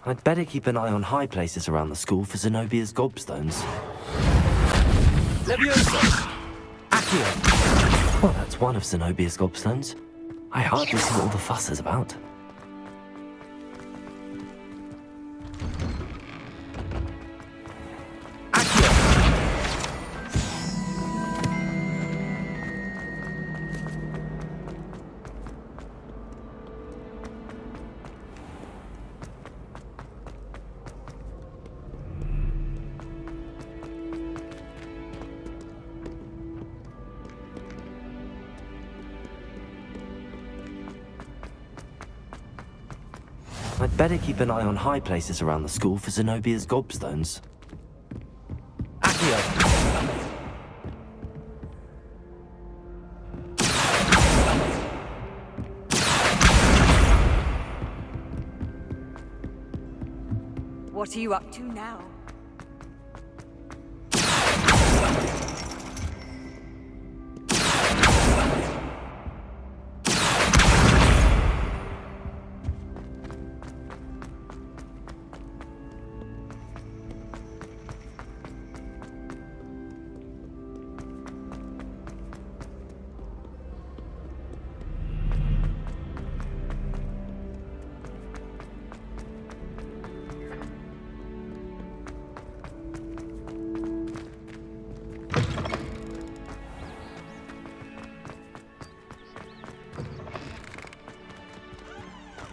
I'd better keep an eye on high places around the school for Zenobia's gobstones. Leviosa! Accio! Well, that's one of Zenobia's gobstones. I hardly see what all the fuss is about. I'd better keep an eye on high places around the school for Zenobia's gobstones. Accio! What are you up to now?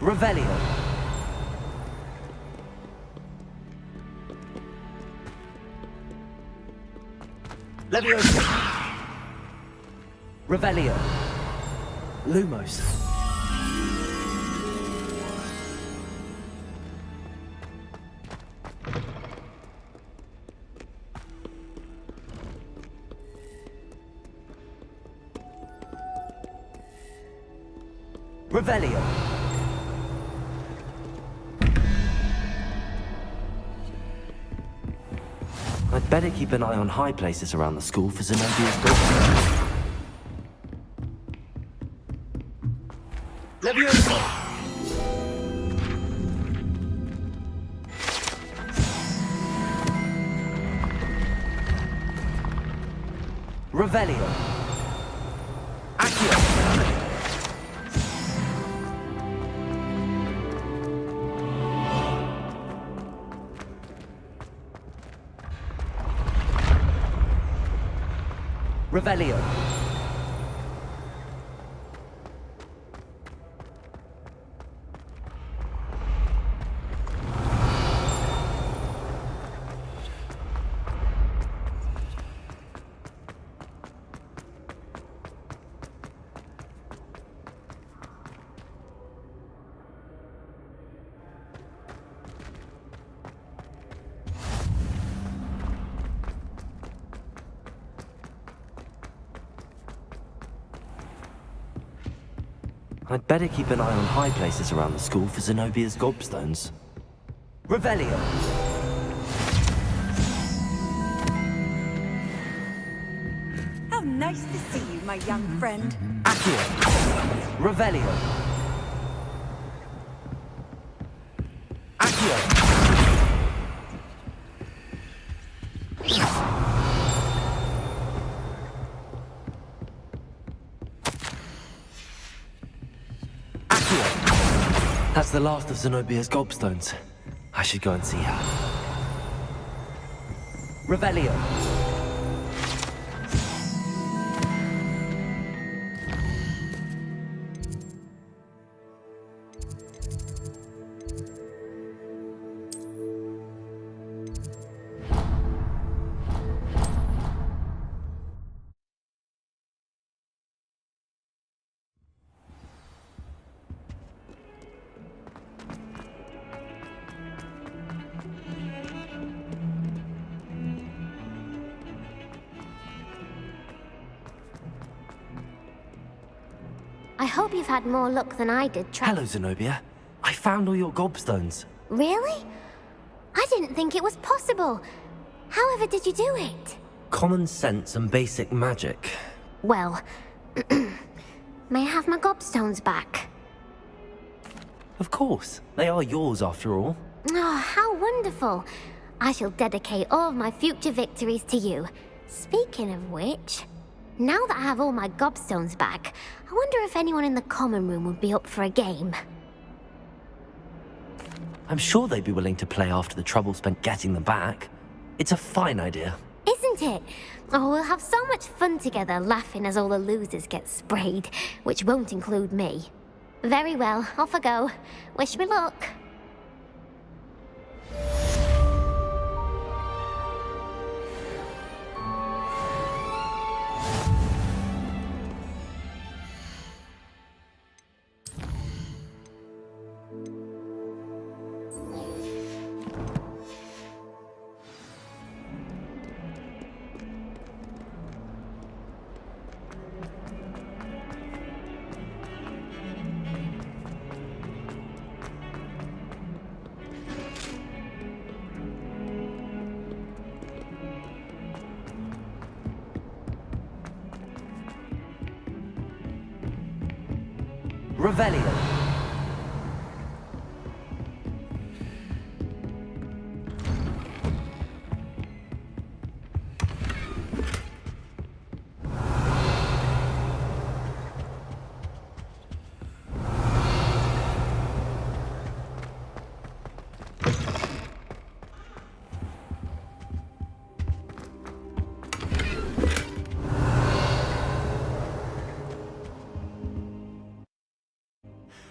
Revelio. Leviosa. Revelio. Lumos. Revelio. I'd better keep an eye on high places around the school for Zenobia's gobstones. Leviosa. Revelio. Accio. Revelio. I'd better keep an eye on high places around the school for Zenobia's gobstones. Revelio. How nice to see you, my young friend. Accio. Revelio. Accio. That's the last of Zenobia's gobstones. I should go and see her. Revelio. I hope you've had more luck than I did Hello, Zenobia. I found all your gobstones. Really? I didn't think it was possible. However did you do it? Common sense and basic magic. Well, may I have my gobstones back? Of course. They are yours after all. Oh, how wonderful. I shall dedicate all of my future victories to you. Speaking of which, now that I have all my gobstones back, I wonder if anyone in the common room would be up for a game. I'm sure they'd be willing to play after the trouble spent getting them back. It's a fine idea. Isn't it? Oh, we'll have so much fun together laughing as all the losers get sprayed, which won't include me. Very well, off I go. Wish me luck. Revelio.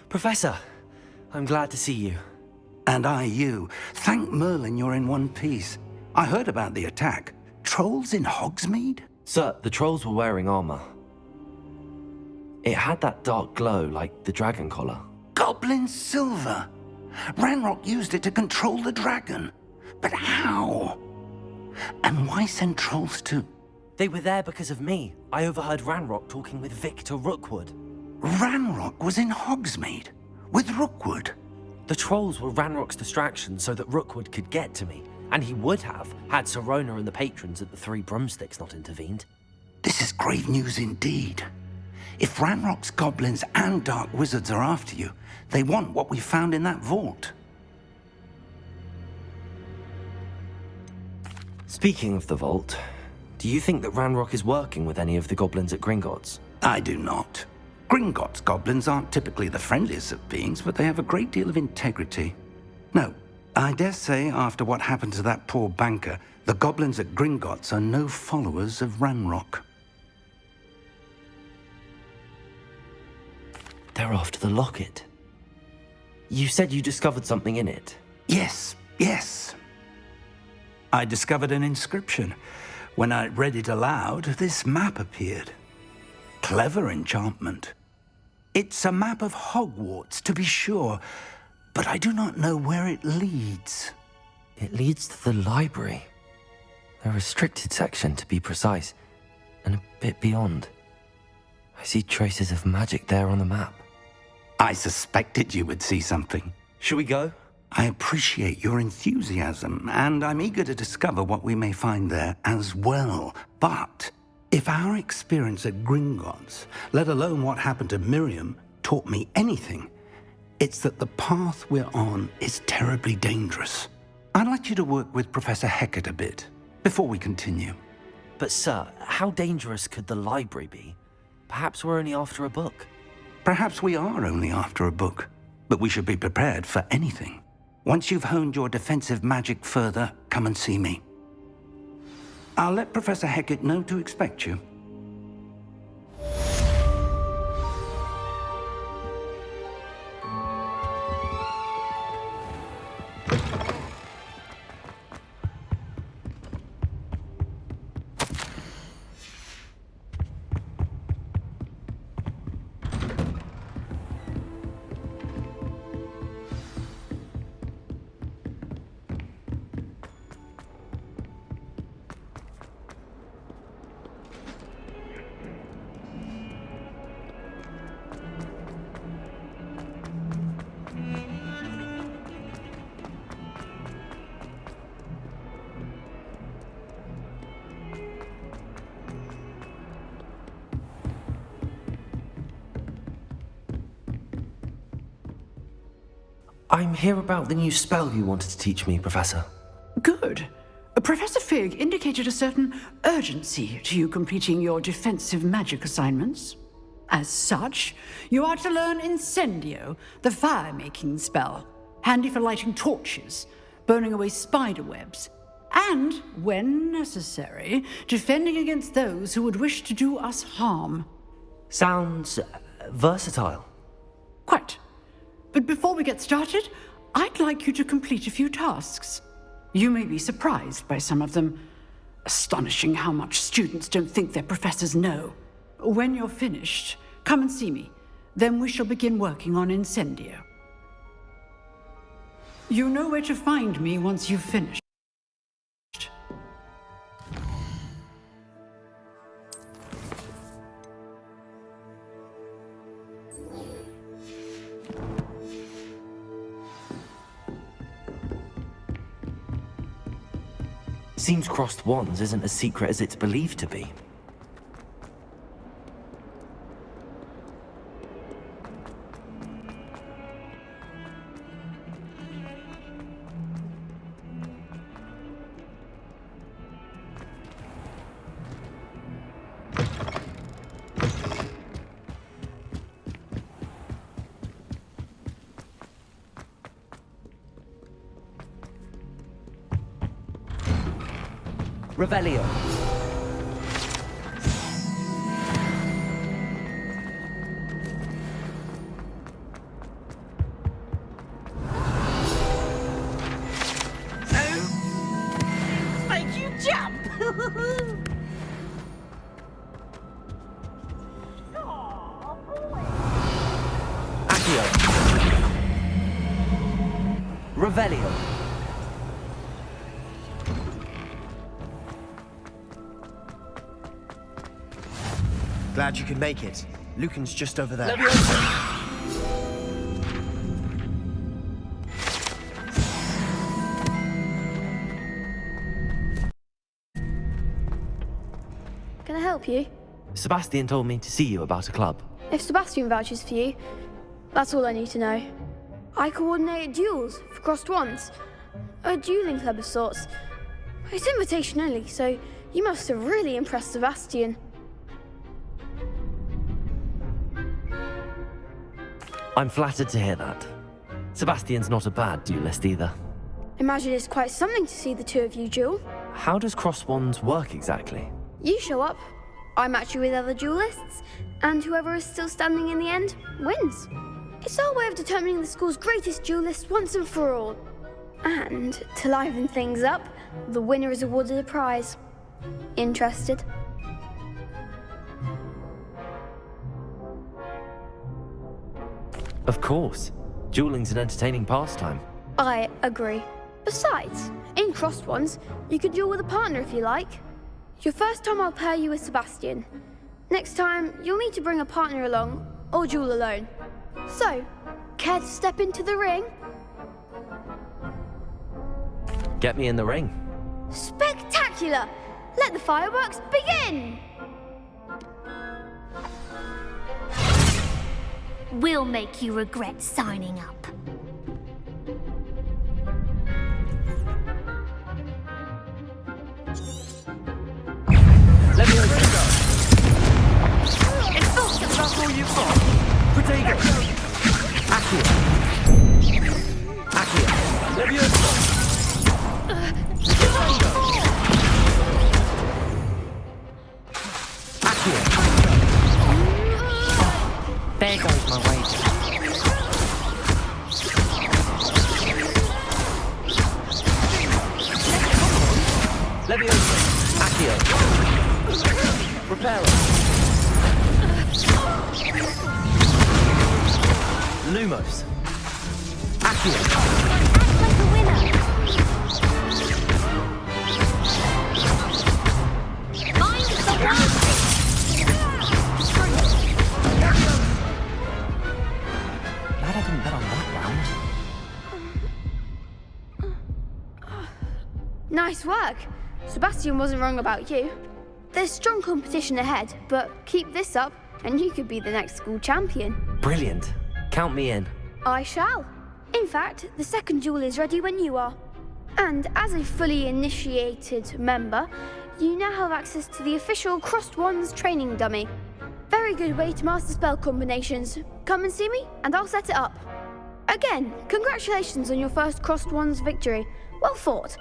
Professor, I'm glad to see you. And I you. Thank Merlin you're in one piece. I heard about the attack. Trolls in Hogsmeade? Sir, the trolls were wearing armor. It had that dark glow like the dragon collar. Goblin silver! Ranrock used it to control the dragon. But how? And why send trolls to... They were there because of me. I overheard Ranrock talking with Victor Rookwood. Ranrock was in Hogsmeade? With Rookwood? The trolls were Ranrock's distraction so that Rookwood could get to me. And he would have, had Serona and the patrons at the Three Broomsticks not intervened. This is grave news indeed. If Ranrock's goblins and dark wizards are after you, they want what we found in that vault. Speaking of the vault, do you think that Ranrock is working with any of the goblins at Gringotts? I do not. Gringotts goblins aren't typically the friendliest of beings, but they have a great deal of integrity. No, I dare say after what happened to that poor banker, the goblins at Gringotts are no followers of Ranrock. They're after the locket. You said you discovered something in it. Yes. I discovered an inscription. When I read it aloud, this map appeared. Clever enchantment. It's a map of Hogwarts, to be sure, but I do not know where it leads. It leads to the library. A restricted section, to be precise, and a bit beyond. I see traces of magic there on the map. I suspected you would see something. Shall we go? I appreciate your enthusiasm, and I'm eager to discover what we may find there as well. But if our experience at Gringotts, let alone what happened to Miriam, taught me anything, it's that the path we're on is terribly dangerous. I'd like you to work with Professor Hecat a bit before we continue. But sir, how dangerous could the library be? Perhaps we're only after a book. Perhaps we are only after a book, but we should be prepared for anything. Once you've honed your defensive magic further, come and see me. I'll let Professor Hecat know to expect you. I'm here about the new spell you wanted to teach me, Professor. Good. Professor Fig indicated a certain urgency to you completing your defensive magic assignments. As such, you are to learn Incendio, the fire-making spell, handy for lighting torches, burning away spider webs, and, when necessary, defending against those who would wish to do us harm. Sounds versatile. Quite. But before we get started, I'd like you to complete a few tasks. You may be surprised by some of them. Astonishing how much students don't think their professors know. When you're finished, come and see me. Then we shall begin working on Incendio. You know where to find me once you've finished. Seems crossed wands isn't as secret as it's believed to be. Revelio. Revelio. Glad you could make it. Lucan's just over there. Can I help you? Sebastian told me to see you about a club. If Sebastian vouches for you, that's all I need to know. I coordinate duels for crossed wands. A dueling club of sorts. It's invitation only, so you must have really impressed Sebastian. I'm flattered to hear that. Sebastian's not a bad duelist either. Imagine it's quite something to see the two of you duel. How does cross wands work exactly? You show up, I match you with other duelists, and whoever is still standing in the end wins. It's our way of determining the school's greatest duelist once and for all. And to liven things up, the winner is awarded a prize. Interested? Of course. Dueling's an entertaining pastime. I agree. Besides, in crossed ones, you could duel with a partner if you like. Your first time I'll pair you with Sebastian. Next time, you'll need to bring a partner along, or duel alone. So, care to step into the ring? Get me in the ring. Spectacular! Let the fireworks begin! We'll make you regret signing up. Let me go. It's not That's all you've got. Protego. Accio. Accio. Levioso. Accio. There goes my wager. Levioso. Accio. Reparo. Lumos. Accio. like a winner. Mind the one! Glad I didn't bet on that round. Nice work. Sebastian wasn't wrong about you. There's strong competition ahead, but keep this up and you could be the next school champion. Brilliant. Count me in. I shall. In fact, the second duel is ready when you are. And as a fully initiated member, you now have access to the official Crossed Wands training dummy. Very good way to master spell combinations. Come and see me, and I'll set it up. Again, congratulations on your first Crossed Wands victory. Well fought.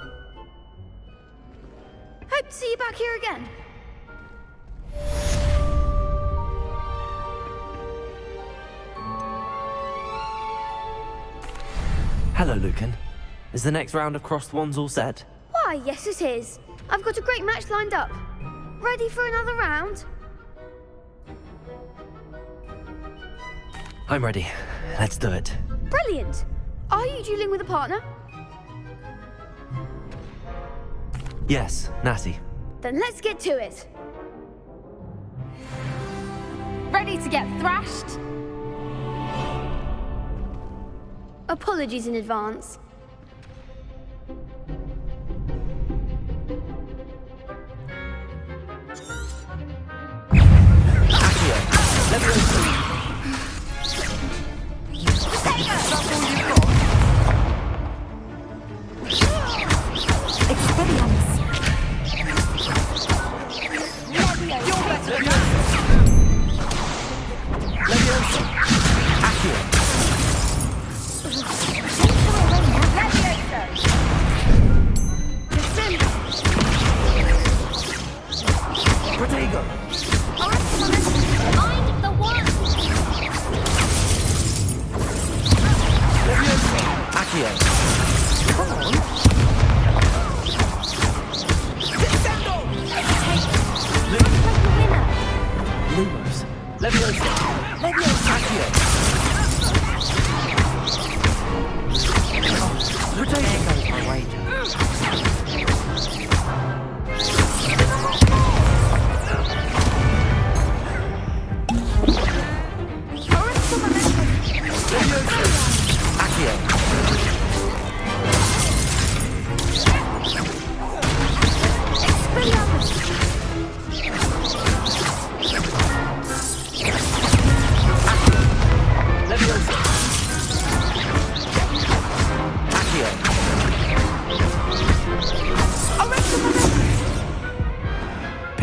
Hope to see you back here again. Hello, Lucan. Is the next round of crossed wands all set? Why, yes it is. I've got a great match lined up. Ready for another round? I'm ready. Let's do it. Brilliant. Are you dueling with a partner? Yes, Natty. Then let's get to it. Ready to get thrashed? Apologies in advance.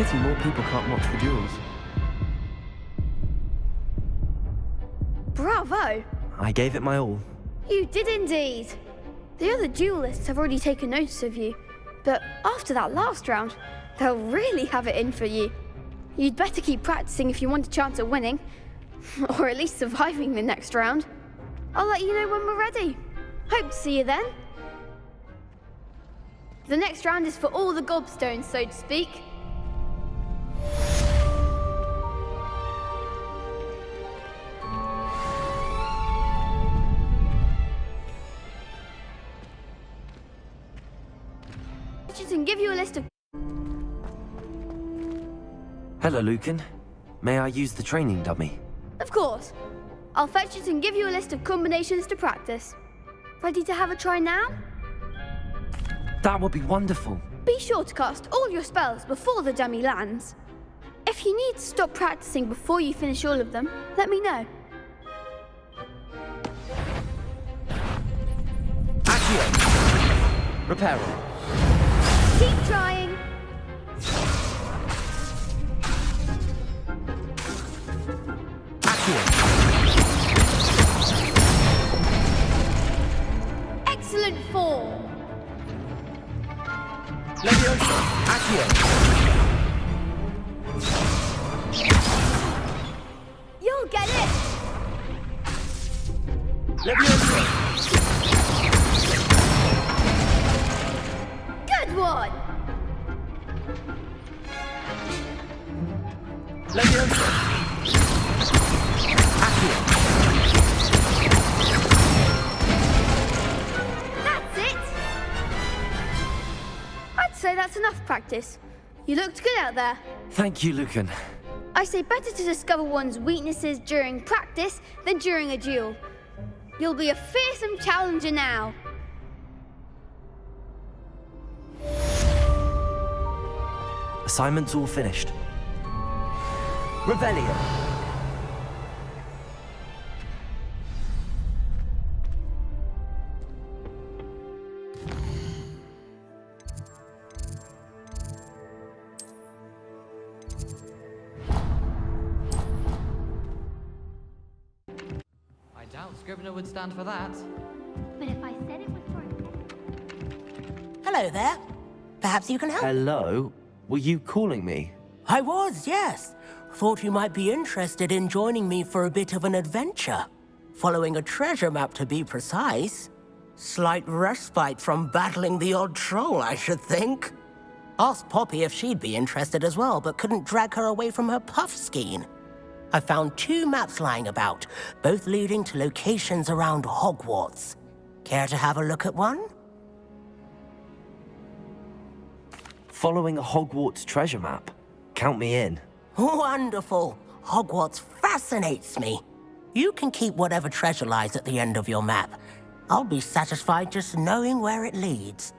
Pity more people can't watch the duels. Bravo! I gave it my all. You did indeed. The other duelists have already taken notice of you, but after that last round, they'll really have it in for you. You'd better keep practicing if you want a chance at winning, or at least surviving the next round. I'll let you know when we're ready. Hope to see you then. The next round is for all the gobstones, so to speak. And give you a list of... Hello, Lucan. May I use the training dummy? Of course. I'll fetch it and give you a list of combinations to practice. Ready to have a try now? That would be wonderful. Be sure to cast all your spells before the dummy lands. If you need to stop practicing before you finish all of them, let me know. Accio! Reparo. Keep trying. Excellent form. Leviosa. Accio. You'll get it. Leviosa. Good one. Leviosa. Accio. That's it. I'd say that's enough practice. You looked good out there. Thank you, Lucan. I say better to discover one's weaknesses during practice than during a duel. You'll be a fearsome challenger now. Assignment's all finished. Revelio. I doubt Scrivener would stand for that. But if I said it was for... Hello there. Perhaps you can help? Hello? Were you calling me? I was, yes. Thought you might be interested in joining me for a bit of an adventure. Following a treasure map, to be precise. Slight respite from battling the odd troll, I should think. Asked Poppy if she'd be interested as well, but couldn't drag her away from her puff skein. I found 2 maps lying about, both leading to locations around Hogwarts. Care to have a look at one? Following a Hogwarts treasure map. Count me in. Wonderful. Hogwarts fascinates me. You can keep whatever treasure lies at the end of your map. I'll be satisfied just knowing where it leads.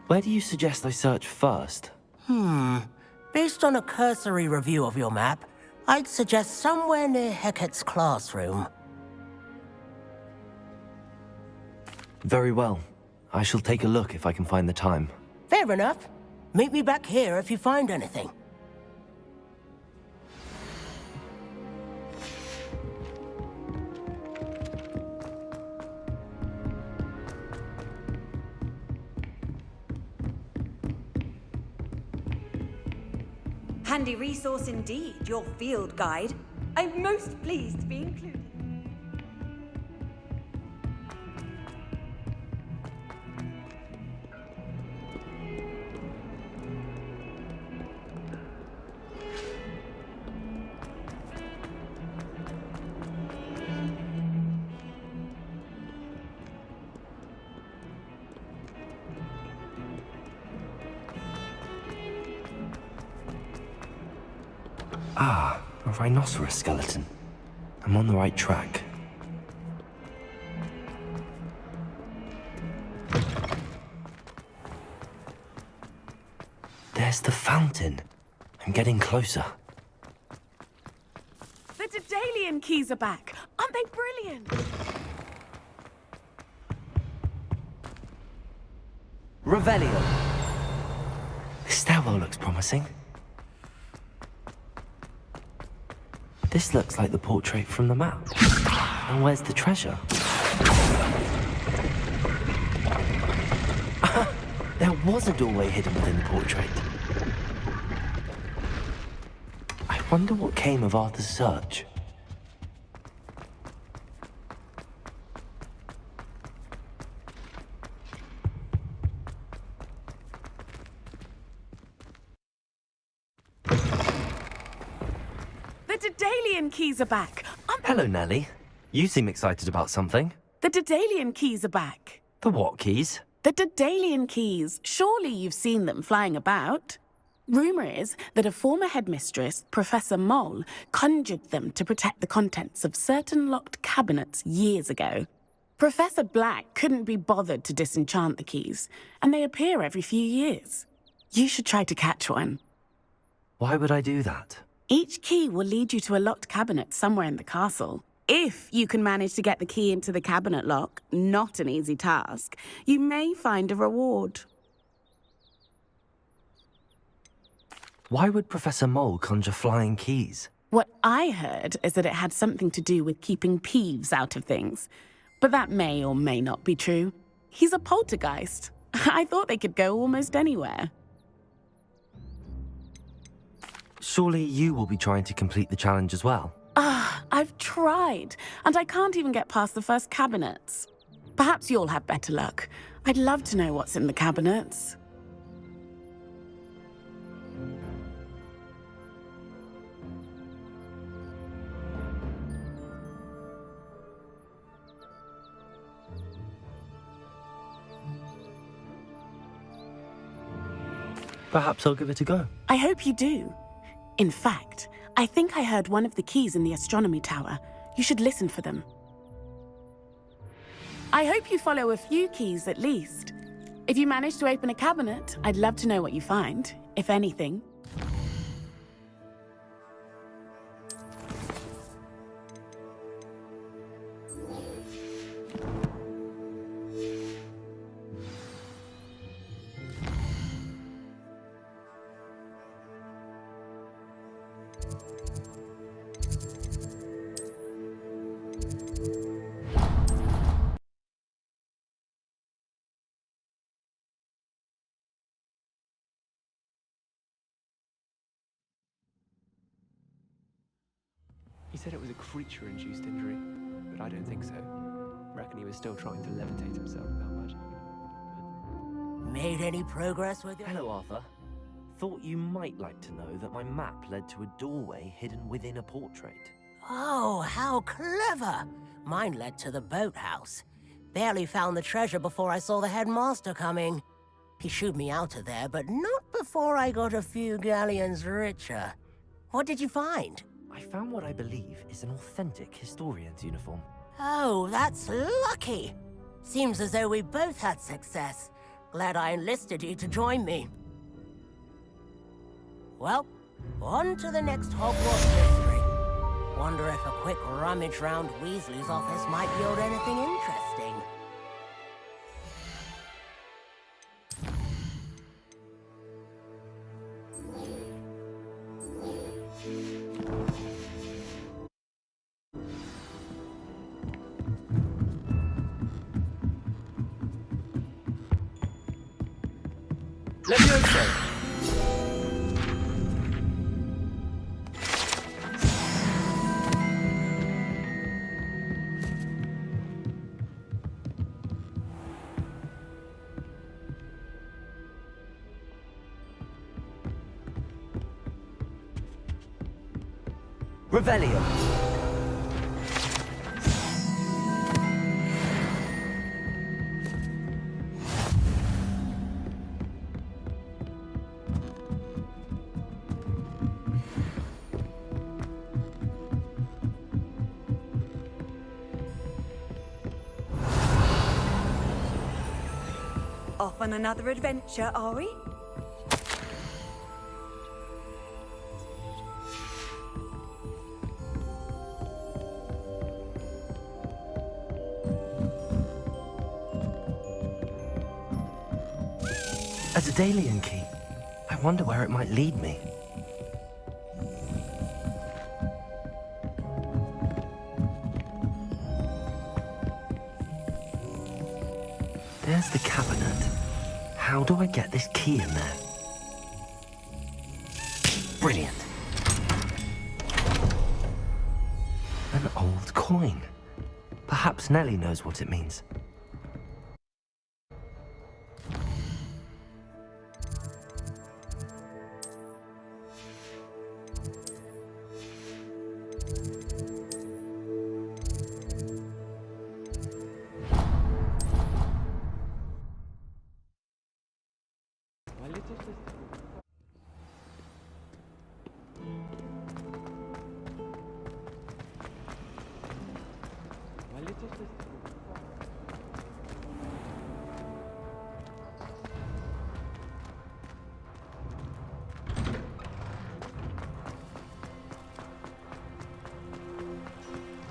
Where do you suggest I search first? Based on a cursory review of your map, I'd suggest somewhere near Hecat's classroom. Very well. I shall take a look if I can find the time. Fair enough. Meet me back here if you find anything. Handy resource indeed, your field guide. I'm most pleased to be included. Ah, a rhinoceros skeleton. I'm on the right track. There's the fountain. I'm getting closer. The Daedalian keys are back. Aren't they brilliant? Revelio. The stairwell looks promising. This looks like the portrait from the map. And where's the treasure? There was a doorway hidden within the portrait. I wonder what came of Arthur's search. The Daedalian keys are back. Hello, Nellie. You seem excited about something. The Daedalian keys are back. The what keys? The Daedalian keys. Surely you've seen them flying about. Rumour is that a former headmistress, Professor Mole, conjured them to protect the contents of certain locked cabinets years ago. Professor Black couldn't be bothered to disenchant the keys, and they appear every few years. You should try to catch one. Why would I do that? Each key will lead you to a locked cabinet somewhere in the castle. If you can manage to get the key into the cabinet lock, not an easy task, you may find a reward. Why would Professor Mole conjure flying keys? What I heard is that it had something to do with keeping Peeves out of things. But that may or may not be true. He's a poltergeist. I thought they could go almost anywhere. Surely you will be trying to complete the challenge as well. I've tried, and I can't even get past the first cabinets. Perhaps you'll have better luck. I'd love to know what's in the cabinets. Perhaps I'll give it a go. I hope you do. In fact, I think I heard one of the keys in the astronomy tower. You should listen for them. I hope you follow a few keys at least. If you manage to open a cabinet, I'd love to know what you find, if anything. He said it was a creature-induced injury, but I don't think so. Reckon he was still trying to levitate himself without magic. Made any progress with your... Hello, Arthur. Thought you might like to know that my map led to a doorway hidden within a portrait. Oh, how clever! Mine led to the boathouse. Barely found the treasure before I saw the headmaster coming. He shooed me out of there, but not before I got a few galleons richer. What did you find? I found what I believe is an authentic historian's uniform. Oh, that's lucky. Seems as though we both had success. Glad I enlisted you to join me. Well, on to the next Hogwarts history. Wonder if a quick rummage round Weasley's office might yield anything interesting. Levioso! Revelio. Off on another adventure, are we? A Daedalian key. I wonder where it might lead me. There's the cabinet. How do I get this key in there? Brilliant. An old coin. Perhaps Nellie knows what it means.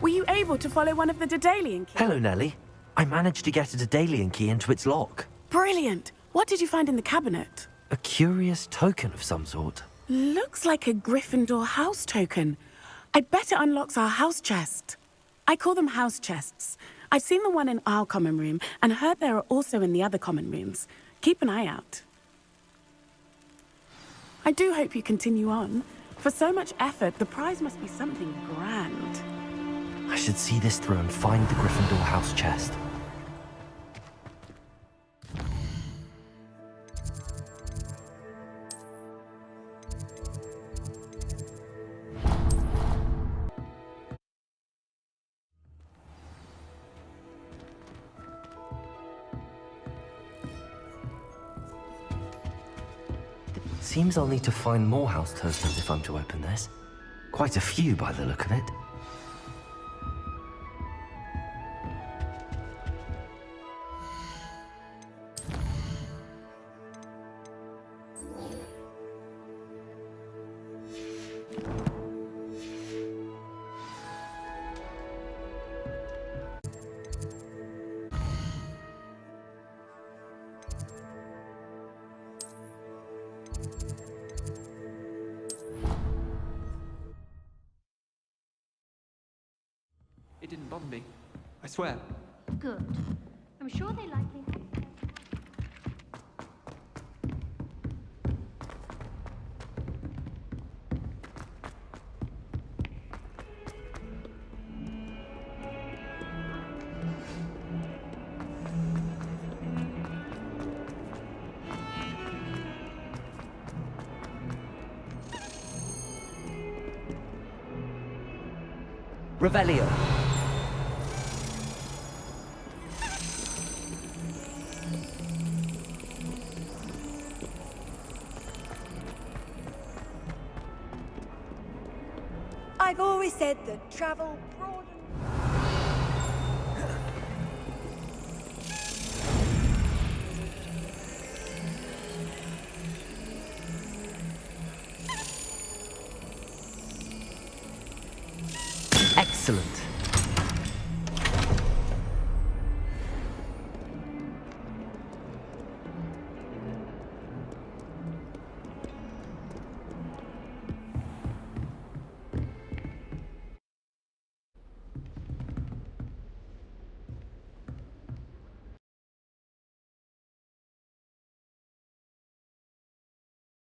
Were you able to follow one of the Daedalian keys? Hello, Nellie. I managed to get a Daedalian key into its lock. Brilliant! What did you find in the cabinet? A curious token of some sort. Looks like a Gryffindor house token. I bet it unlocks our house chest. I call them house chests. I've seen the one in our common room and heard there are also in the other common rooms. Keep an eye out. I do hope you continue on. For so much effort, the prize must be something grand. I should see this through and find the Gryffindor house chest. Seems I'll need to find more house tokens if I'm to open this. Quite a few by the look of it. It didn't bother me. I swear. Good. I'm sure they likely... Revelio. I've always said that travel broadens... Excellent.